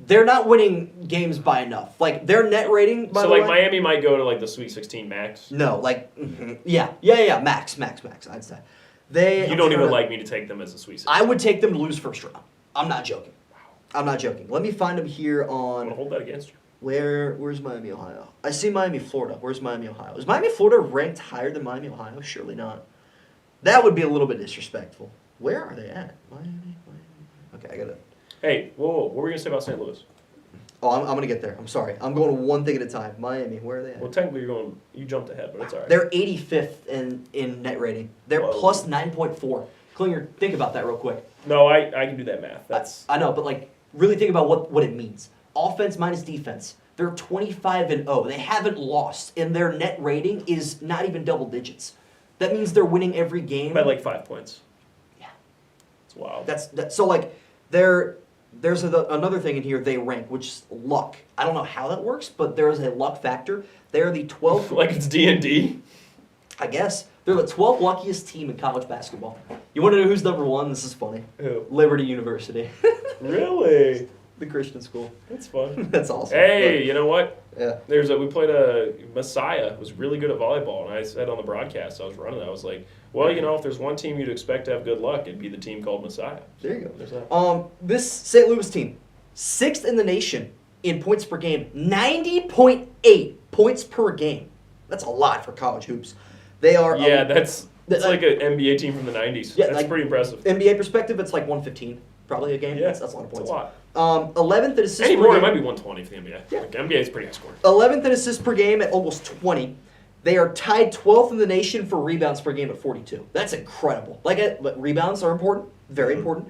they're not winning games by enough. Like their net rating, by So the like way. Miami might go to like the Sweet 16 max. No, like yeah, max. I'd say they. You I'm don't trying even to- like me to take them as a Sweet 16. I would take them to lose first round. I'm not joking. I'm not joking. Let me find them here I'm gonna on hold that against you. where's Miami, Ohio? I see Miami, Florida. Where's Miami, Ohio? Is Miami, Florida ranked higher than Miami, Ohio? Surely not. That would be a little bit disrespectful. Where are they at? Miami. Okay, I got it. Hey, whoa, what were you gonna say about St. Louis? Oh, I'm gonna get there. I'm sorry. I'm going one thing at a time. Miami, where are they at? Well, technically you jumped ahead, but it's all right. They're 85th in net rating. They're Whoa. plus 9.4. Klinger, think about that real quick. No, I can do that math. That's I know, but like really think about what it means. Offense minus defense. They're 25-0. They haven't lost, and their net rating is not even double digits. That means they're winning every game. by like 5 points. Yeah. It's wild. So like there's another thing in here they rank, which is luck. I don't know how that works, but there is a luck factor. They are the 12th. like it's D&D. I guess they're the 12th luckiest team in college basketball. You want to know who's number one? This is funny. Who? Liberty University, Really? the Christian school. That's fun. That's awesome. Hey, you know what? Yeah. We played a Messiah was really good at volleyball, and I said on the broadcast I was running. I was like, well, you know, if there's one team you'd expect to have good luck, it'd be the team called Messiah. There you go. There's that. This St. Louis team, 6th in the nation in points per game, 90.8 points per game. That's a lot for college hoops. They are Yeah, that's the- like an NBA team from the 90s. Yeah, That's like- pretty impressive. NBA perspective. It's like 115 probably a game. Yeah, that's a lot of It's points. a lot. 11th in assists per Anymore, it game. might be 120 for the NBA. Yeah. Like, NBA is pretty high scoring. 11th in assists per game at almost 20. They are tied 12th in the nation for rebounds per game at 42. That's incredible. But rebounds are important, very important.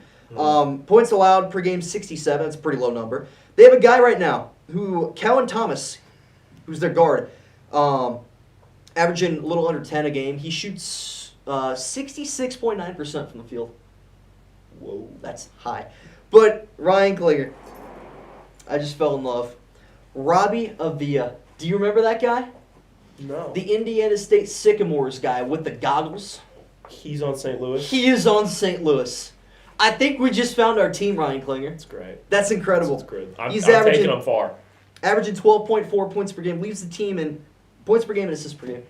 Points allowed per game 67. That's a pretty low number. They have a guy right now Calvin Thomas, who's their guard, averaging a little under 10 a game. He shoots 66.9% from the field. Whoa, that's high. But Ryan Klinger, I just fell in love. Robbie Avila. Do you remember that guy? No. The Indiana State Sycamores guy with the goggles. He's on St. Louis. He is on St. Louis. I think we just found our team, Ryan Klinger. That's great. That's incredible. That's good. I'm He's taking him far. averaging 12.4 points per game. Leads the team in points per game and assists per game.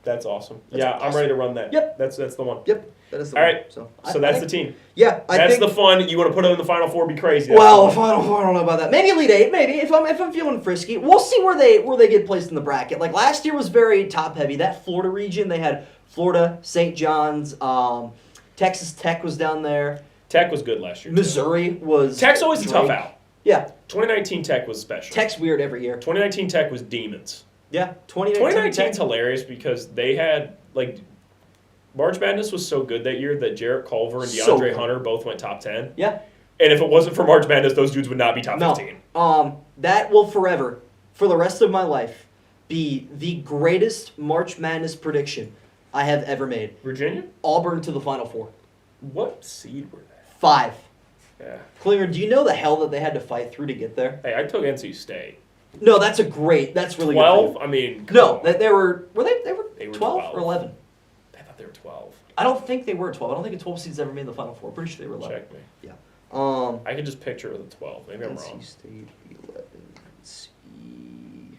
That's awesome. That's I'm awesome. ready to run that. Yep. That's the one. Yep, that is the All one. right. So That's the team. Yeah, I That's think. the fun. You want to put him in the Final Four? Be crazy. That's Well, the fun. Final Four, I don't know about that. Maybe Elite Eight. Maybe if I'm feeling frisky, we'll see where they get placed in the bracket. Like last year was very top heavy. That Florida region, they had Florida, St. John's, Texas Tech was down there. Tech was good last year. too. Missouri was. Tech's always a tough Drake. out. Yeah, 2019 Tech was special. Tech's weird every year. 2019 Tech was demons. Yeah, 2019 2019's hilarious because they had like March Madness was so good that year that Jarrett Culver and So DeAndre good. Hunter both went top 10. Yeah. And if it wasn't for March Madness, those dudes would not be top No. 15. That will forever, for the rest of my life, be the greatest March Madness prediction I have ever made. Virginia? Auburn to the Final Four. What seed were they? 5. Yeah. Klinger, do you know the hell that they had to fight through to get there? Hey, I took NC State. No, that's really 12? good. I mean, come No, on. they were They were 12 12. or 11. I thought they were 12. I don't think they were 12. I don't think a 12 seed's ever made the Final Four. Pretty sure they were 11. Check me. Yeah. I can just picture it with a 12. Maybe I'm wrong. NC State 11. Let's see.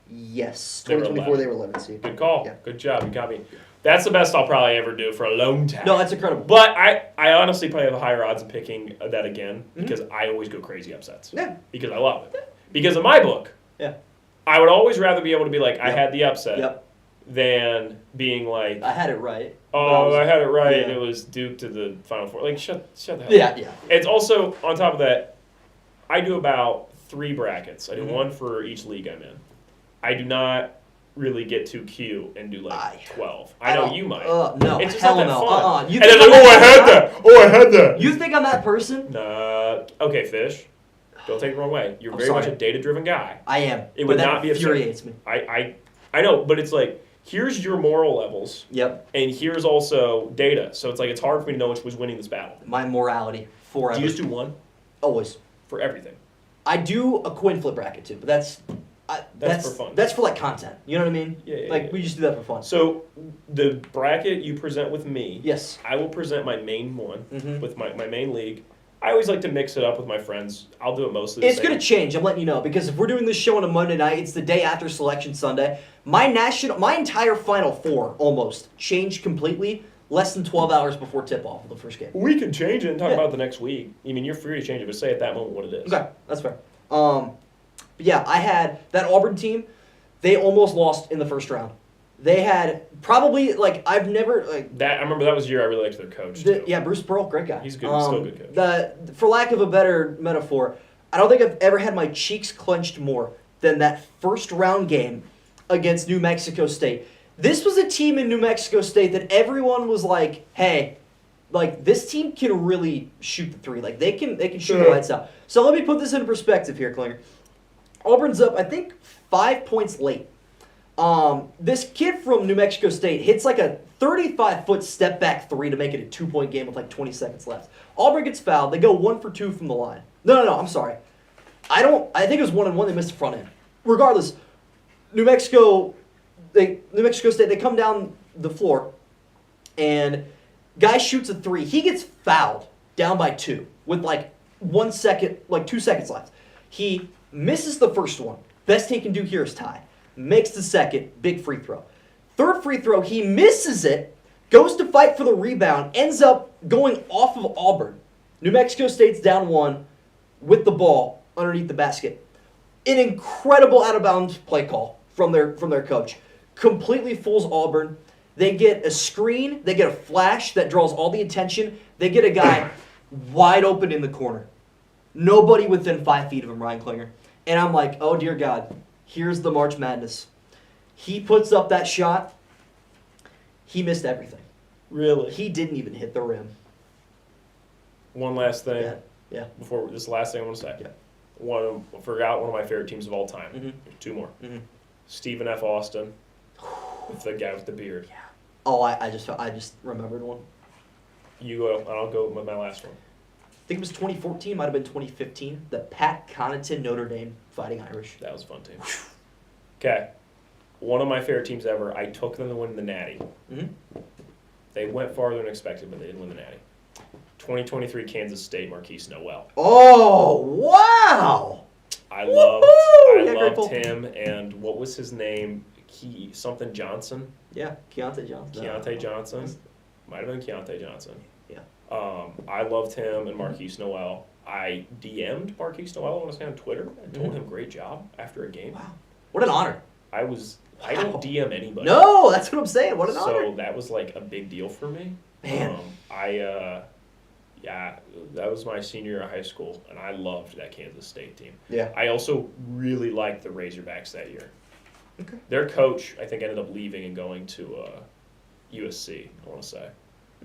Yes, They were 2024 they 11. were 11 seed. Good call. Yeah. Good job. You got me. That's the best I'll probably ever do for a long time. No, that's incredible. But I honestly probably have a higher odds of picking that again Mhm. because I always go crazy upsets. Yeah. Because I love it. Because in my book, Yeah. I would always rather be able to be like, I Yep. had the upset Yep. than being like, I had it right. oh, I had it right and yeah. it was Duke to the Final Four. Like, shut the hell up. Yeah. It's also, on top of that, I do about 3 brackets. I do Mhm. one for each league I'm in. I do not really get to Q and do like 12. I know don't- you might. No, It's just hell not that no. fun. You And then think like, I'm oh, I that had that. Oh, I had that. You think I'm that person? Nah. Okay, Fish. Don't take it the wrong way. You're I'm very much sorry. a data-driven guy. I am. It would but not that be absurd. infuriates me. I know, but it's like here's your moral levels, Yep. and here's also data. So it's like it's hard for me to know which was winning this battle. My morality forever. Do you just do one Always. for everything? I do a coin flip bracket too, but that's That's for fun. That's for like content. You know what I mean? Yeah, Like yeah. we just do that for fun. So the bracket you present with me, Yes. I will present my main one Mhm. with my main league. I always like to mix it up with my friends. I'll do it mostly the It's same. gonna change. I'm letting you know because if we're doing this show on a Monday night, it's the day after Selection Sunday. My entire Final Four almost changed completely less than 12 hours before tip off of the first game. We can change it and talk Yeah. about the next week. I mean, you're free to change it, but say at that moment what it is. Okay, that's fair. But yeah, I had that Auburn team. They almost lost in the first round. They had probably I've never That I remember that was the year I really liked their coach too. yeah, Bruce Pearl, great guy. He's good, still a good coach. For lack of a better metaphor, I don't think I've ever had my cheeks clenched more than that first round game against New Mexico State. This was a team in New Mexico State that everyone was like, "Hey, this team can really shoot the three. Like they can shoot the Yeah. lights out." So let me put this in perspective here, Klinger. Auburn's up, I think, 5 points late. This kid from New Mexico State hits like a 35-foot step back three to make it a 2-point game with like 20 seconds left. Auburn gets fouled. They go 1 for 2 from the line. No. I'm sorry. I think it was 1-1. They missed the front end. Regardless, New Mexico State. They come down the floor, and guy shoots a three. He gets fouled down by 2 with 2 seconds left. He misses the first one. Best he can do here is tie. Makes the second, big free throw. Third free throw, he misses it, goes to fight for the rebound, ends up going off of Auburn. New Mexico State's down 1 with the ball underneath the basket. An incredible out-of-bounds play call from their coach. Completely fools Auburn. They get a screen, they get a flash that draws all the attention. They get a guy wide open in the corner. Nobody within 5 feet of him, Ryan Klinger. And I'm like, oh dear God, here's the March Madness. He puts up that shot. He missed everything. Really? He didn't even hit the rim. One last thing. Yeah. Before this last thing I want to say. Yeah. Forgot one of my favorite teams of all time. Mhm. 2 more. Mhm. Stephen F. Austin, with the guy with the beard. Oh, I just remembered one. You go, and I'll go with my last one. I think it was 2014, might have been 2015. The Pat Connaughton Notre Dame Fighting Irish. That was a fun team. Okay. One of my favorite teams ever. I took them to win the Natty. Mm-hmm. They went farther than expected, but they didn't win the Natty. 2023 Kansas State Marquise Noel. Oh, wow! I Woohoo! Yeah, loved grateful. him, and what was his name? Something Johnson. Yeah, Keontae Johnson. Keontae Johnson. Might have been Keontae Johnson. Yeah. I loved him and Marquise Noel. I DM'd Marquise Noel, I want to say, on Twitter. I told him great job after a game. Wow. What an honor. I don't DM anybody. No, that's what I'm saying. What an honor. So that was like a big deal for me. Man. Yeah, that was my senior year of high school, and I loved that Kansas State team. Yeah. I also really liked the Razorbacks that year. Okay. Their coach, I think, ended up leaving and going to USC, I want to say.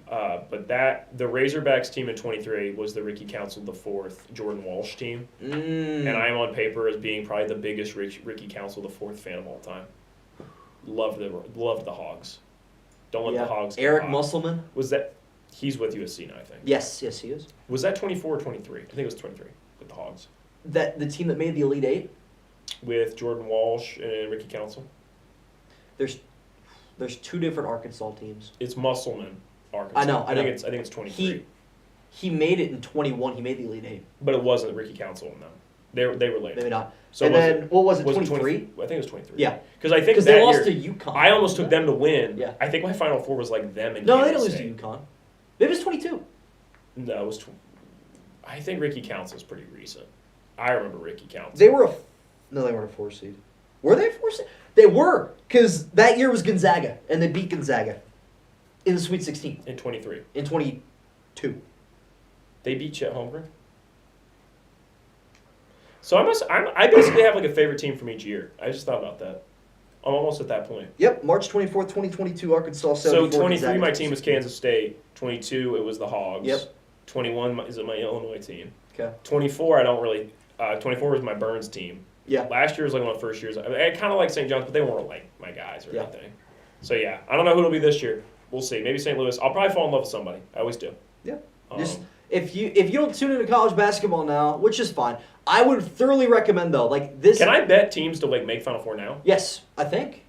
But the Razorbacks team in 23 was the Ricky Council IV Jordan Walsh team. And I am on paper as being probably the biggest Ricky Council IV fan of all time. Loved the Hogs. Don't let the Hogs get Eric hot. Musselman. He's with USC now, I think. Yes, he is. Was that 24 or 23? I think it was 23 with the Hogs. That the team that made the Elite Eight. With Jordan Walsh and Ricky Council. There's 2 different Arkansas teams. It's Musselman, Arkansas. I know. I think it's 23. He made it in 21. He made the Elite Eight. But it wasn't Ricky Council and them. They were later. Maybe not. So and then what was it? 23? 23. I think it was 23. Yeah. Because I think Because that they lost year, to UConn. I almost took them to win. Yeah. I think my Final Four was like them and No, they Kansas didn't lose State. to UConn. Maybe it was 22. No, it was. I think Ricky Council's pretty recent. I remember Ricky Council. They were no, they weren't a 4 seed. Were they a 4 seed? They were, because that year was Gonzaga, and they beat Gonzaga in the Sweet 16 in 23. in 22. They beat Chet Holmgren. So I basically have like a favorite team from each year. I just thought about that. I'm almost at that point. Yep, March 24th, 2022, Arkansas 74. So 23, Gonzaga. my team was Kansas State. 22, it was the Hogs. Yep. 21 is my Illinois team. Okay. 24, I don't really. 24 was my Burns team. Yeah. Last year was like one of the first years. I kind of like St. John's, but they weren't like my guys or Yeah. anything. So yeah, I don't know who it'll be this year. We'll see. Maybe St. Louis. I'll probably fall in love with somebody. I always do. Yeah. Um, Just if you don't tune into college basketball now, which is fine, I would thoroughly recommend though. Like this. Can I bet teams to like make Final Four now? Yes, I think.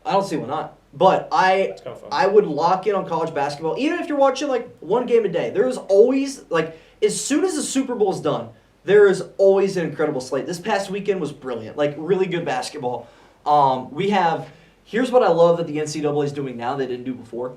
I don't see why not. But It's kind of fun. I would lock in on college basketball, even if you're watching like one game a day. There is always like as soon as the Super Bowl is done, there is always an incredible slate. This past weekend was brilliant, like really good basketball. We have here's what I love that the NCAA is doing now they didn't do before.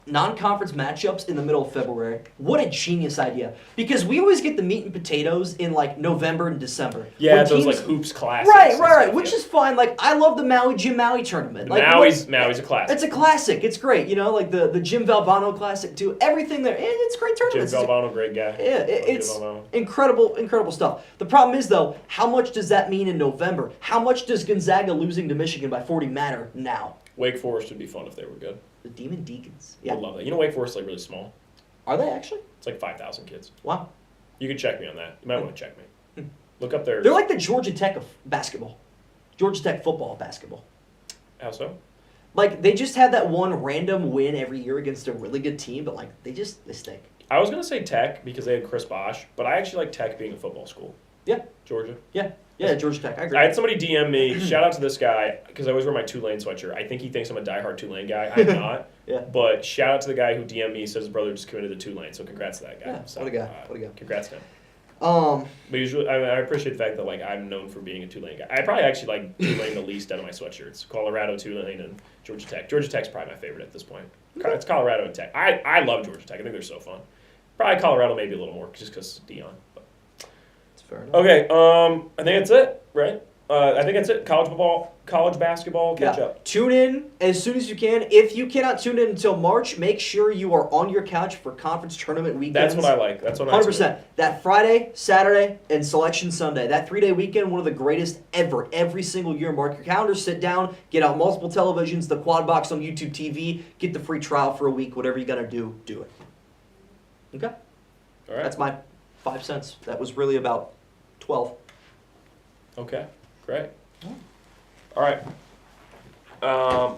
Non-conference matchups in the middle of February. What a genius idea! Because we always get the meat and potatoes in like November and December. Yeah, when those teams- like hoops classes. Right, and right, right. stuff, Which yeah. is fine. Like I love the Jim Maui tournament. Like Maui's a classic. it's a classic. It's great. You know, like the Jim Valvano classic too. Everything there. It's great Jim tournaments. Valvano, great guy. Yeah, Love Jim it's Valvano. incredible stuff. The problem is though, how much does that mean in November? How much does Gonzaga losing to Michigan by 40 matter now? Wake Forest would be fun if they were good. The Demon Deacons. I Yeah. love that. You know, Wake Forest is like really small. Are they actually? It's like 5,000 kids. Wow. You can check me on that. You might want to check me. Look up their. They're like the Georgia Tech of basketball. Georgia Tech football of basketball. How so? Like they just have that one random win every year against a really good team, but like they stink. I was gonna say Tech because they had Chris Bosh, but I actually like Tech being a football school. Yeah. Georgia. Yeah, Georgia Tech. I agree. I had somebody DM me. Shout out to this guy because I always wear my Tulane sweatshirt. I think he thinks I'm a diehard Tulane guy. I'm not. Yeah. But shout out to the guy who DM'd me. Says his brother just committed to Tulane. So congrats to that guy. Yeah, So, what a guy, what a guy. Congrats to him. Um, But usually, I appreciate the fact that like I'm known for being a Tulane guy. I probably actually like Tulane the least out of my sweatshirts. Colorado, Tulane, and Georgia Tech. Georgia Tech's probably my favorite at this point. It's Colorado and Tech. I love Georgia Tech. I think they're so fun. Probably Colorado maybe a little more just because Dion. But. it's fair enough. Okay, I think that's it, right? I think that's it. College football, college basketball, catch up. Tune in as soon as you can. If you cannot tune in until March, make sure you are on your couch for conference tournament weekends. That's what I like. That's what I 100%. That Friday, Saturday, and Selection Sunday. That 3-day weekend, one of the greatest ever. Every single year. Mark your calendar, sit down, get out multiple televisions, the quad box on YouTube TV, get the free trial for a week. Whatever you got to do, do it. Okay? All right. That's my 5 cents. That was really about 12. Okay, great. All right.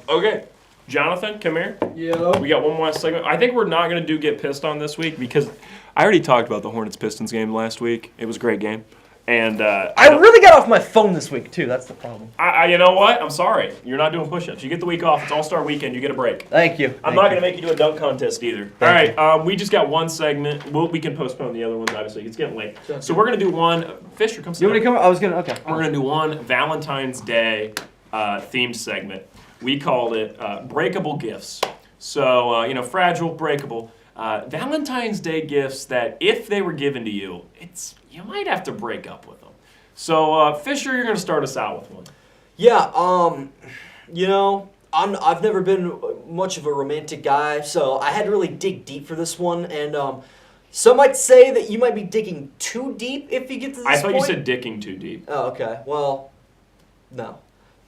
Okay, Jonathan, come here. Yeah. We got one more segment. I think we're not going to do Get Pissed on this week because I already talked about the Hornets-Pistons game last week. It was a great game. And I really got off my phone this week too. That's the problem. you know what? I'm sorry. You're not doing push-ups. You get the week off. It's All-Star Weekend. You get a break. Thank you. I'm not going to make you do a dunk contest either. All right, we just got one segment. We can postpone the other ones, obviously. It's getting late. So we're going to do one. Fisher, come sit You want me down. to come? I was gonna. Okay. We're going to do one Valentine's Day themed segment. We called it Breakable Gifts. So, fragile, breakable. Valentine's Day gifts that if they were given to you, you might have to break up with them. So, Fisher, you're going to start us out with one. Yeah, I've never been much of a romantic guy, so I had to really dig deep for this one. And some might say that you might be digging too deep if you get to this I thought point. you said dicking too deep. Oh, okay. Well, no,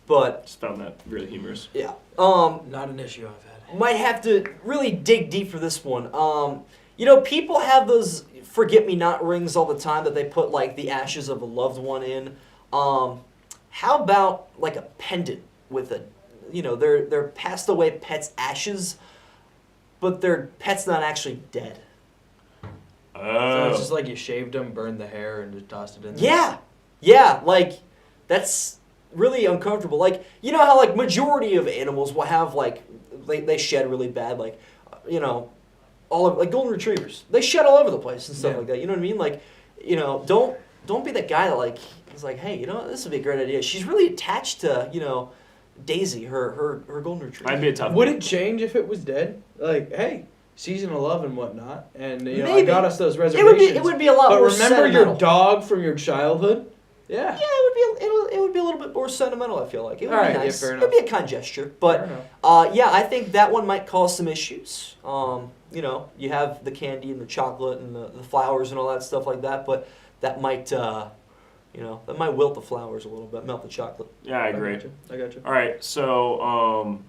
but Just found that really humorous. yeah. Not an issue I've had. Might have to really dig deep for this one. People have those forget-me-not rings all the time that they put like the ashes of a loved one in. How about like a pendant with their passed away pet's ashes, but their pet's not actually dead? So it's Oh. just like you shaved them, burned the hair, and just tossed it in there. Yeah, like that's really uncomfortable. Like how like majority of animals will have like they shed really bad, like all of like golden retrievers. They shed all over the place and stuff Yeah. like that. You know what I mean? Like, don't be that guy that like is like, hey, this would be a great idea. She's really attached to Daisy, her golden retriever. I'd be a tough Would one. it change if it was dead? Like, hey, season of love and whatnot, and I Maybe. got us those it reservations. would be a lot But more remember sentimental. your dog from your childhood? Yeah. Yeah, it would be a little bit more sentimental. I feel like it would All be right, yeah, nice. fair It would be a kind gesture, but I think that one might cause some issues. You have the candy and the chocolate and the flowers and all that stuff like that, but that might that might wilt the flowers a little bit, melt the chocolate. Yeah, I agree. I got you. All right, so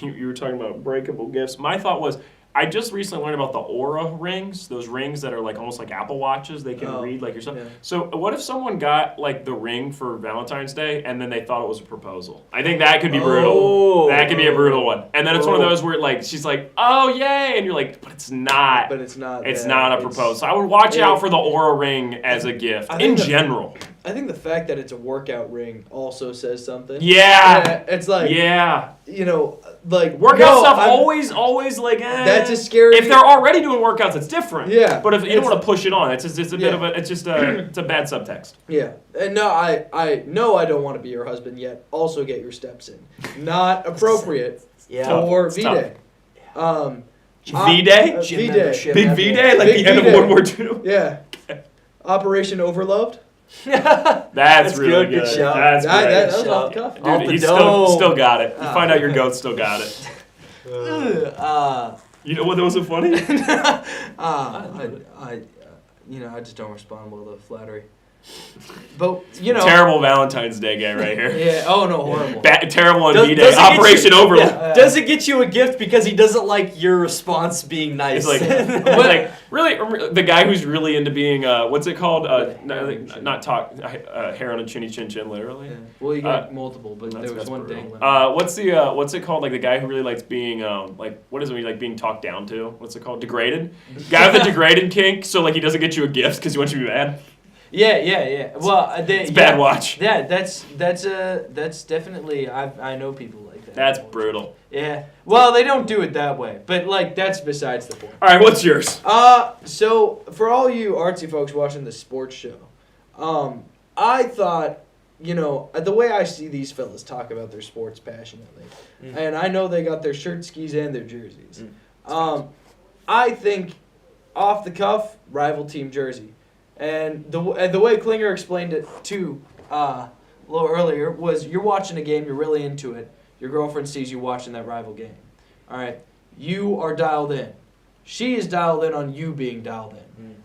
you were talking about breakable gifts. My thought was, I just recently learned about the Aura rings, those rings that are like almost like Apple Watches. They can Oh, read like yourself. yeah. So what if someone got like the ring for Valentine's Day and then they thought it was a proposal? I think that could be brutal. Oh. That could be a brutal one. And then it's one of Oh. those where like she's like, oh yay, and you're like, but it's not. But it's not. It's that. not a It's- proposal. So I would watch Yeah. out for the Aura ring as a gift I in think the- general. I think the fact that it's a workout ring also says something. Yeah. It's like, Yeah. you know, like Workout no, stuff I'm- always like That's a scary. if they're already doing workouts, it's different. Yeah. But if you don't It's- want to push it on, it's a bit Yeah. of a it's just a it's a bad subtext. Yeah, and no, I know I don't want to be your husband yet. Also, get your steps in. Not appropriate Yeah. Tough. for It's V-Day. V-Day? Gym V-Day. membership. Big V-Day, like Big the end of V-Day. World War II. Yeah. Operation Overloved. That's really good. good. Good shout. That's That, great. that was Shout. off the cuff. Off Dude, the he's dome. still got it. You Ah. find out your goat still got it. You know what wasn't funny? I just don't respond well to flattery. But Terrible Valentine's Day guy right here. Yeah. Oh no, horrible. Terrible on Does- V-Day. does it get Operation you- Overlord. Yeah. Does it get you a gift because he doesn't like your response being nice? It's like really the guy who's really into being what's it called? Not talk hair on a chinny chin chin literally. Yeah. Well, you got multiple, but That's- there was that's one brutal. dangling. What's it called? Like the guy who really likes being like what is it? When you like being talked down to? What's it called? Degraded. Guy with the degraded kink. So like he doesn't get you a gift because he wants you to be mad. Yeah. Well, It's a bad watch. Yeah, that's definitely I know people like that. That's brutal. Yeah. Well, they don't do it that way, but like That's besides the point. All right, what's yours? So for all you artsy folks watching the sports show, I thought, the way I see these fellas talk about their sports passionately, and I know they got their shirt skis and their jerseys. I think off the cuff, rival team jersey. And the way Klinger explained it too, a little earlier, was you're watching a game, you're really into it. Your girlfriend sees you watching that rival game. All right, you are dialed in. She is dialed in on you being dialed in.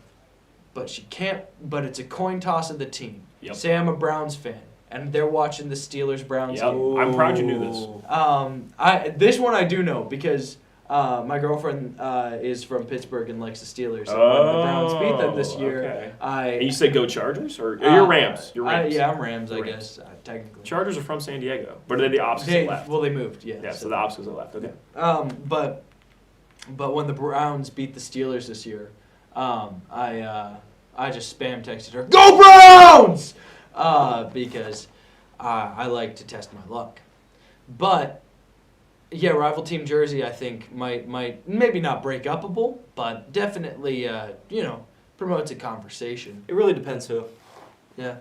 But she can't. But it's a coin toss of the team. Yep. Say I'm a Browns fan, and they're watching the Steelers-Browns Yep. game. I'm proud you knew this. This one I do know because my girlfriend is from Pittsburgh and likes the Steelers. So when the Browns beat them this year, Okay. I And you say go Chargers or you're Rams? You're Rams. yeah, I'm Rams, I Rams. guess technically. Chargers are from San Diego, but they're the opposite They, left. well, they moved, yeah. Yeah, so the opposite left. Okay. But when the Browns beat the Steelers this year, I just spam texted her, "Go Browns!" Because I like to test my luck. But yeah, rival team jersey I think might maybe not break upable, but definitely promotes a conversation. It really depends who. Yeah.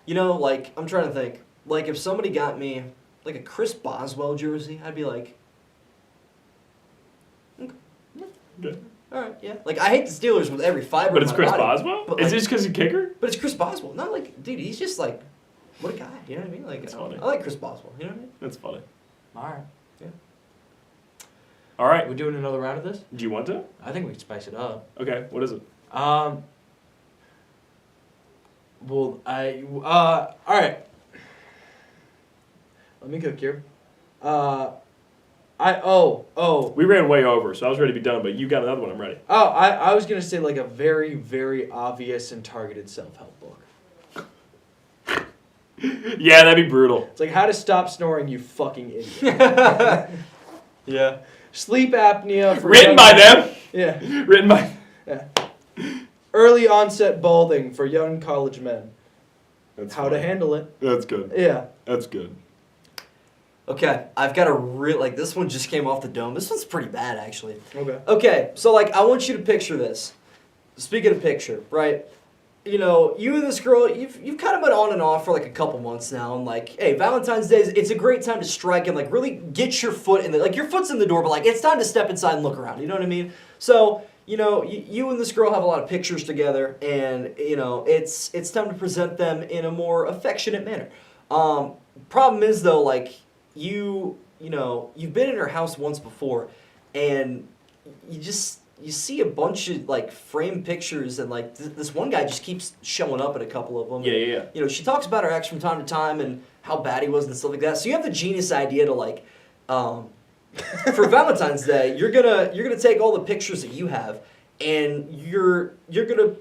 Like I'm trying to think. Like if somebody got me like a Chris Boswell jersey, I'd be like, Good. all right, yeah. Like I hate the Steelers with every fiber. But of it's my Chris body, Boswell? but, Is like- it just because he's kicker? But it's Chris Boswell. Not like, dude, he's just like, what a guy. You know what I mean? Like, That's funny. I like Chris Boswell. You know what I mean? That's funny. All right. All right. We doing another round of this? Do you want to? I think we can spice it up. Okay. What is it? Well, all right. Let me cook here. We ran way over, so I was ready to be done, but you got another one. I'm ready. I was gonna say like a very, very obvious and targeted self-help book. Yeah, that'd be brutal. It's like how to stop snoring, you fucking idiot. Yeah. Sleep apnea. For Written young by men. them. Yeah. Written by. Yeah. Early onset balding for young college men. That's How to handle it. That's good. Yeah. That's good. Okay, I've got a like this one just came off the dome. This one's pretty bad actually. Okay. Okay, so like I want you to picture this. Speaking of picture, right? You and this girl, you've kind of been on and off for like a couple months now, and like, hey, Valentine's Day it's a great time to strike and like really get your foot in your foot's in the door, but like it's time to step inside and look around. You know what I mean? So you and this girl have a lot of pictures together, and it's time to present them in a more affectionate manner. Problem is though, like you've been in her house once before, and you see a bunch of like framed pictures, and like this one guy just keeps showing up in a couple of them. Yeah. She talks about her ex from time to time and how bad he was and stuff like that. So you have the genius idea to like for Valentine's Day, you're gonna take all the pictures that you have, and you're gonna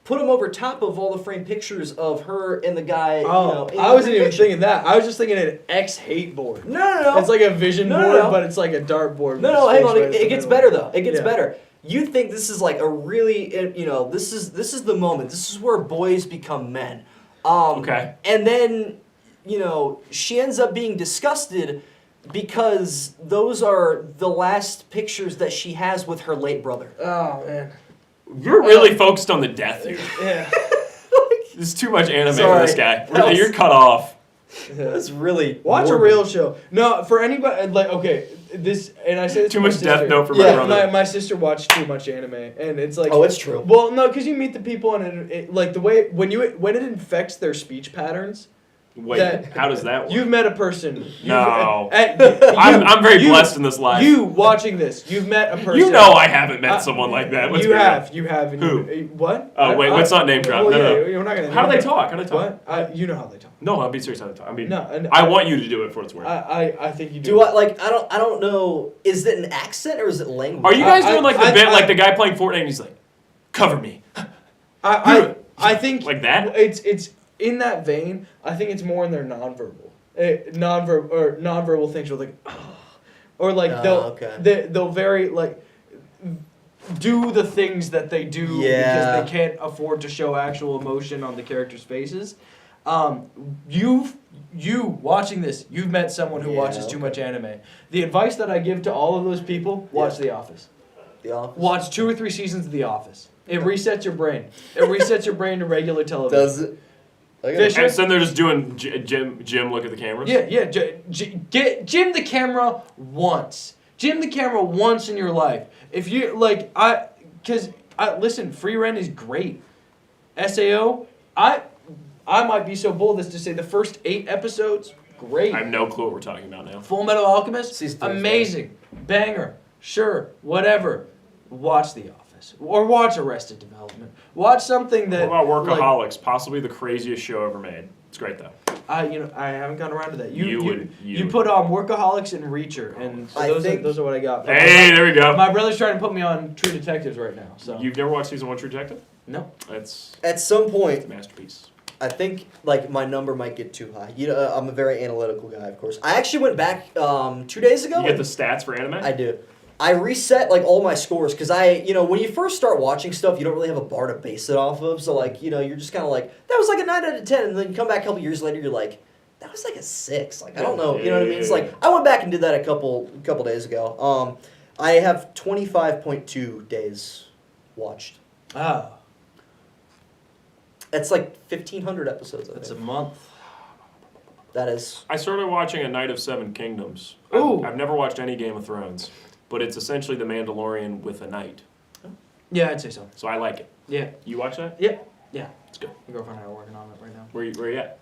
put them over top of all the framed pictures of her and the guy. Oh, in I the wasn't even picture. thinking that. I was just thinking an X-hate board. No. It's like a vision No, no, board, no. but it's like a dart board. with No, his hang face on. right in It the gets middle. better though. It gets Yeah. better. You think this is like a really, this is the moment. This is where boys become men. Okay. And then, she ends up being disgusted because those are the last pictures that she has with her late brother. Oh man. You're really focused on the death here. Yeah. There's too much anime Sorry. for this guy. That was- You're cut off. That's really Watch a morbid. real show. No, for anybody like okay, this and I say this Too to my much Death sister. Note for Yeah, my brother. My sister watched too much anime, and it's like Oh, it's true. Well, no, because you meet the people, and like the way when it infects their speech patterns. Wait, that- how does that work? You've met a person. No. I'm very blessed in this life. You watching this? You've met a person. You know I haven't met someone like that. Let's You be real. have. You have. and Who? you- what? Oh, wait, let's not name drop. Well, No, yeah, no. You're not gonna. How do they talk? How do they talk? What? You know how they talk. No, I'll be serious. How do they talk? I mean, No, and I want you to do it for what it's worth. I think you do. Do I like? I don't know. Is it an accent or is it language? Are you guys I- doing like the I- bit, I- like the guy playing Fortnite and he's like, cover me? I think Like that? It's in that vein. I think it's more in their nonverbal, nonverbal things. Where like, or like okay. they'll very like do the things that they do Yeah. because they can't afford to show actual emotion on the characters' faces. You watching this, you've met someone who Yeah, watches too okay. much anime. The advice that I give to all of those people: watch Yeah. The Office. The Office. Watch 2 or 3 seasons of The Office. It resets your brain. It resets your brain to regular television. Does it? Fisher? And so then they're just doing Jim look at the cameras? Yeah. Get Jim the camera once. Jim the camera once in your life. If you like, listen, Free Rent is great. SAO, I might be so bold as to say the first 8 episodes, great. I have no clue what we're talking about now. Full Metal Alchemist, Season 3 is amazing, banger. Sure, whatever. Watch The Office or watch Arrested Development. Watch something that. What about like, Workaholics? Possibly the craziest show ever made. It's great though. I haven't gotten around to that. You You would. put on Workaholics and Reacher, and so those are what I got. Hey, there we go. My brother's trying to put me on True Detectives right now. So You've never watched season 1 True Detective? no. That's At some a point, masterpiece. I think like my number might get too high. I'm a very analytical guy, of course. I actually went back 2 days ago. You get the stats for anime? I do. I reset like all my scores because when you first start watching stuff, you don't really have a bar to base it off of. So like, you're just kind of like, that was like a 9 out of 10, and then you come back a couple years later, you're like, that was like a 6. Like I don't know, you know what I mean? It's like I went back and did that a couple days ago. I have 25.2 days watched. Oh, That's like 1,500 episodes. I that's a think. month. That is. I started watching A Night of Seven Kingdoms. Ooh. I've never watched any Game of Thrones, but it's essentially The Mandalorian with a knight. Yeah, I'd say so. So I like it. Yeah, You watch that? yeah. It's good. My girlfriend and I are working on it right now. Where you at?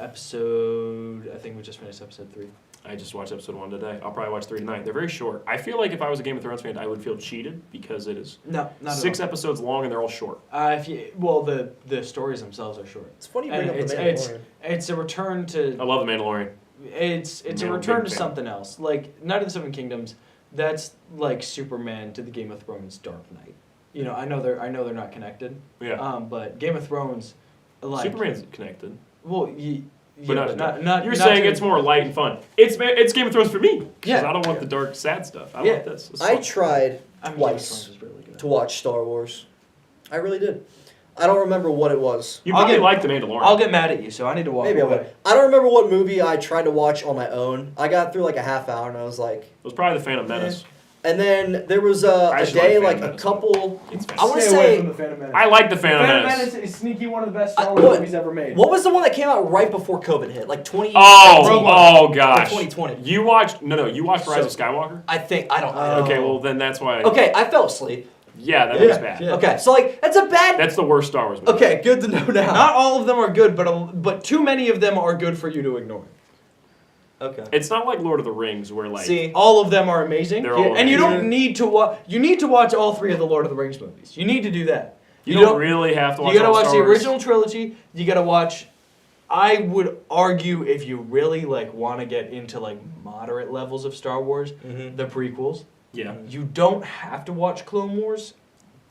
Episode. I think we just finished episode 3. I just watched episode 1 today. I'll probably watch 3 tonight. They're very short. I feel like if I was a Game of Thrones fan, I would feel cheated because it is No, not 6 at all. episodes long and they're all short. The stories themselves are short. It's funny you And bring up the it's Mandalorian. it's a return to I love The Mandalorian. It's a I'm a return big to fan. something else. Like Knight of the Seven Kingdoms, that's like Superman to the Game of Thrones Dark Knight. I know they're not connected. Yeah. But Game of Thrones, like Superman's connected. Well, But not not You're not saying to- it's more light and fun. It's Game of Thrones for me. Because Yeah. I don't want the dark, sad stuff. I Yeah. want this. It's I fun. tried I mean, Game of twice Thrones is really good. to watch Star Wars. I really did. I don't remember what it was. You I'll probably get- like The Mandalorian. I'll get mad at you, so I need to walk Maybe I away. would. I don't remember what movie I tried to watch on my own. I got through like a half hour and I was like, It was probably The Phantom Menace. and then there was a actually day, like like Phantom a Menace. couple. It's I wanna Stay away say- from the Phantom Menace. I like The Phantom Phantom Menace. Menace is sneaky one of the best Star what- Wars movies ever made. What was the one that came out right before COVID hit? Like 20. Oh gosh. 2020. You watched You watched Rise of Skywalker? I think I don't. Okay, well then that's why. Okay, I fell asleep. Yeah, that Yeah, was bad. yeah. Okay, so like that's a bad. That's the worst Star Wars movie. Okay, good to know now. Not all of them are good, but too many of them are good for you to ignore. Okay. It's not like Lord of the Rings where like See, All of them are amazing, They're all and you amazing. don't need to watch. You need to watch all 3 of the Lord of the Rings movies. You need to do that. you don't really have to watch You gotta all watch Star the Wars. original trilogy. You gotta watch I would argue if you really like want to get into like moderate levels of Star Wars, the prequels. Yeah. You don't have to watch Clone Wars,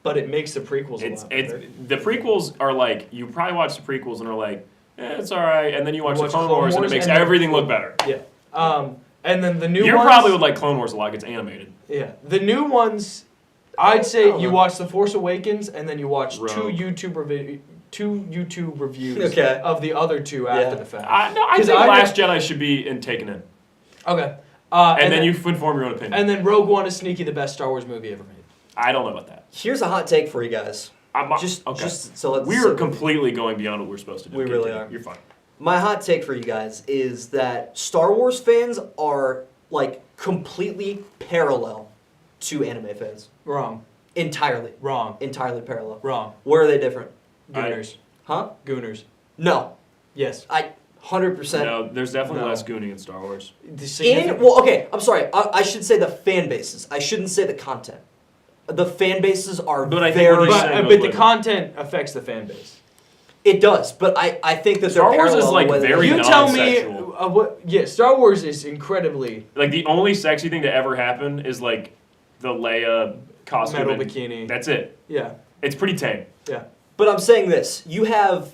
but it makes the prequels a lot better. The prequels are like, you probably watch the prequels and are like, it's all right, and then you watch the watch Clone Wars and it makes and then- everything look better. Yeah. And then the new You ones. probably would like Clone Wars a lot. It's animated. Yeah. The new ones, I'd say don't you know. watch The Force Awakens and then you watch Rogue. two YouTube reviews Okay. of the other two after the fact. I 'Cause think I- Last Jedi should be taken in. Okay. And then you inform your own opinion. And then Rogue One is sneaky the best Star Wars movie ever made. I don't know about that. Here's a hot take for you guys. Just so let's. We're completely going beyond what we're supposed to do. We really Continue. are. You're fine. My hot take for you guys is that Star Wars fans are like completely parallel to anime fans. Wrong. Entirely. Wrong. Entirely parallel. Wrong. Where are they different? Gooners. Huh? Gooners. No. Yes. 100%. No, there's definitely No. less gooning in Star Wars. Okay, I'm sorry. I should say the fan bases. I shouldn't say the content. The fan bases are But I think very. what you're saying but goes the with it. content affects the fan base. It does, but I think that Star they're Wars is, parallel like, in the way that very they- You tell me non-sexual. what? Yeah, Star Wars is incredibly Like the only sexy thing to ever happen is like the Leia costume. metal and bikini. That's it. Yeah. It's pretty tame. Yeah. But I'm saying this: you have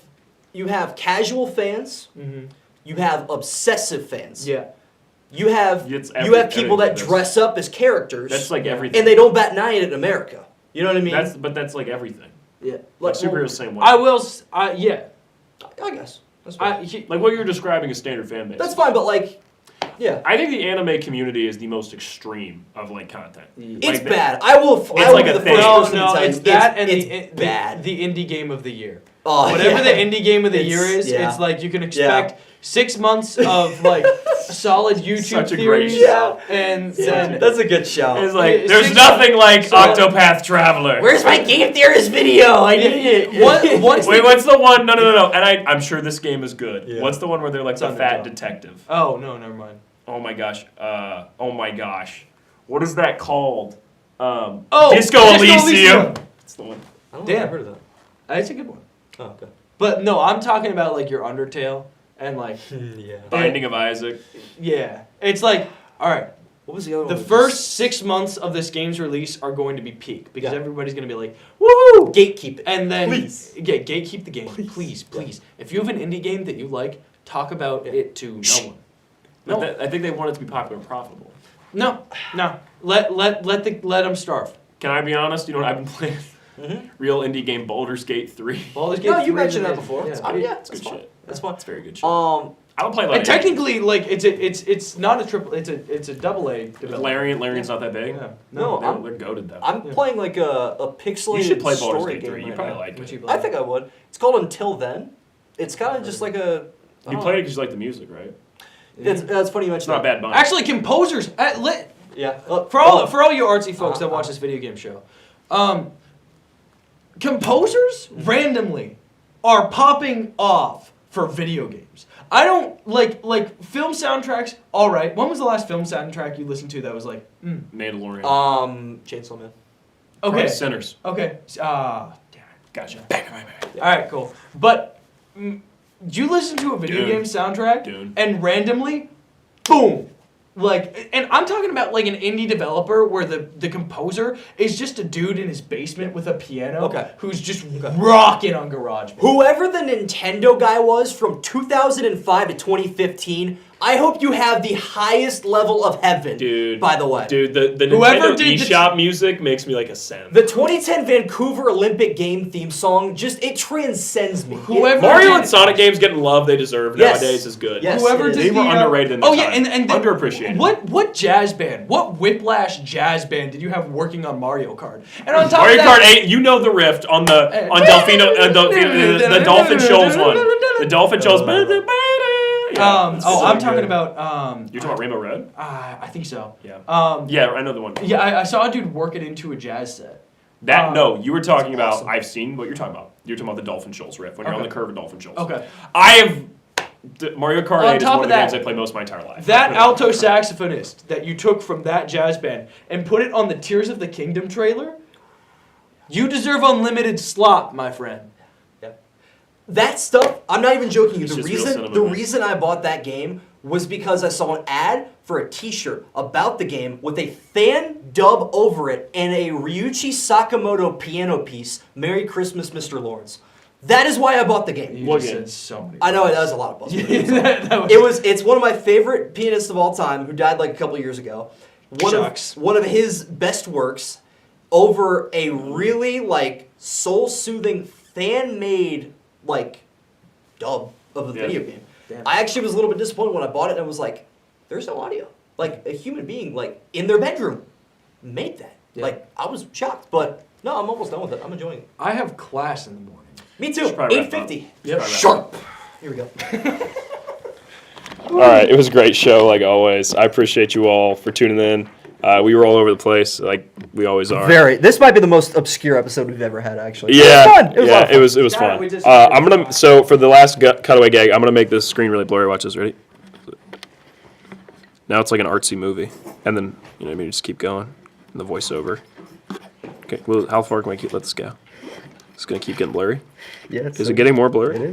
casual fans, Mm-hmm. you have obsessive fans, Yeah. you have It's people that everything. dress up as characters, That's like everything. and they don't bat an eye at it in America. You know what I mean? That's like everything. yeah. Like superheroes same way. I will. Yeah. I guess that's fine. Like what you're describing is standard fan base. That's fine, but like, yeah, I think the anime community is the most extreme of like content. it's Like, bad. I will like be a the thing. first No, person to no, tell it's you that and it's bad. the indie game of the year. Oh, Whatever yeah. the indie game of the year It's- is, yeah. it's like you can expect 6 months of like solid YouTube Such a great theories, shout. and then That's a good shout. It's like Yeah, there's six- nothing like so- Octopath Traveler. Where's my game theorist video? I need it. Once Wait, what's the one? No. And I'm sure this game is good. Yeah. What's the one where they're like It's the fat Undertale. detective? Oh no, never mind. Oh my gosh. Oh my gosh. What is that called? Oh, Disco Elysium. That's the one. I don't Damn. I've heard of that. That's a good one. Oh, okay. But no, I'm talking about like your Undertale and like Yeah. Binding of Isaac. yeah, it's like all right. What was the other The one? first 6 months of this game's release are going to be peak because Yeah. everybody's going to be like, woohoo! Gatekeep it. And then, Please. yeah, gatekeep the game. Please. If you have an indie game that you like, talk about it to no one. No. No. I think they want it to be popular and profitable. No. Let them starve. Can I be honest? You know what I've been playing? Mhm. Real indie game Baldur's Gate 3. Baldur's Gate No, you 3 is mentioned that amazing. before. Yeah. It's pretty- yeah, it's that's good fine. shit. That's fine. It's very good shit. I don't play like And technically, like it's not a triple. It's a double A development. Larian's not that big. Yeah. No, they're, I'm- they're goaded though. I'm Yeah. playing like a pixelated You should play Baldur's story Gate game 3. You right probably now. like Would it. you You I think I would. It's called Until Then. It's kind of just like a. played it because you like the music, right? That's funny you It's mentioned not a that. bad bunch. Actually, composers. Yeah. For all you artsy folks that watch this video game show, composers randomly are popping off for video games. I don't like film soundtracks. All right, when was the last film soundtrack you listened to that was like, Mandalorian. Chainsaw Man. okay, Sinners. okay, damn it. Gotcha. All right, cool. But you listen to a video Dune. game soundtrack Dune. and randomly, boom. Like, and I'm talking about like an indie developer where the composer is just a dude in his basement with a piano Okay. who's just rocking on GarageBand. Whoever the Nintendo guy was from 2005 to 2015, I hope you have the highest level of heaven. Dude. By the way. Dude, the Whoever Nintendo did the- eShop music makes me like a cent. The 2010 Vancouver Olympic game theme song it transcends me. Whoever Mario did- and Sonic games getting love they deserve Yes. nowadays is good. Yes. Whoever it did They is. were the, underrated in their oh yeah, time. and Underappreciated. What jazz band? What Whiplash jazz band did you have working on Mario Kart? And on top Mario of that, Kart 8, you know the rift on the Dolphin Shoals one. The Dolphin Shoals. I'm talking about You're talking about Rainbow Road? I think so. Yeah. Yeah, I know the one. Yeah, I saw a dude work it into a jazz set. No, you were talking about. awesome. I've seen what you're talking about. You're talking about the Dolphin Shoals riff when you're on Okay. the curve of Dolphin Shoals. Okay. I have. Mario Kart On 8 is top one of of the that- games I played most of my entire life. That alto saxophonist that you took from that jazz band and put it on the Tears of the Kingdom trailer, you deserve unlimited slop, my friend. That stuff, I'm not even joking you. It's The just real reason cinema, the man. reason I bought that game was because I saw an ad for a T-shirt about the game with a fan dub over it and a Ryuichi Sakamoto piano piece. Merry Christmas, Mr. Lawrence. That is why I bought the game. You What just game? said so many. I know that was a lot of buzzwords. that was, It's one of my favorite pianists of all time who died like a couple years ago. Shucks. One of his best works over a really like soul-soothing fan-made like dub of a Yeah. video game. Damn. I actually was a little bit disappointed when I bought it and was like, there's no audio. Like a human being like in their bedroom made that. Yeah. Like I was shocked, but no, I'm almost done with it. I'm enjoying it. I have class in the morning. Me too. Should probably wrap up. 8:50. Should probably wrap Sharp. Here we go. All right, it was a great show, like always. I appreciate you all for tuning in. We were all over the place, like we always are. Very. This might be the most obscure episode we've ever had, actually. Yeah, It was fun. It was a lot of fun. it was God, fun. we just- I'm gonna so for the last cutaway gag, I'm gonna make this screen really blurry. Watch this. Ready? Now it's like an artsy movie, and then maybe just keep going, and the voiceover. Okay, well, how far can we let this go? It's gonna keep getting blurry. Yeah, Is it getting more blurry? It is.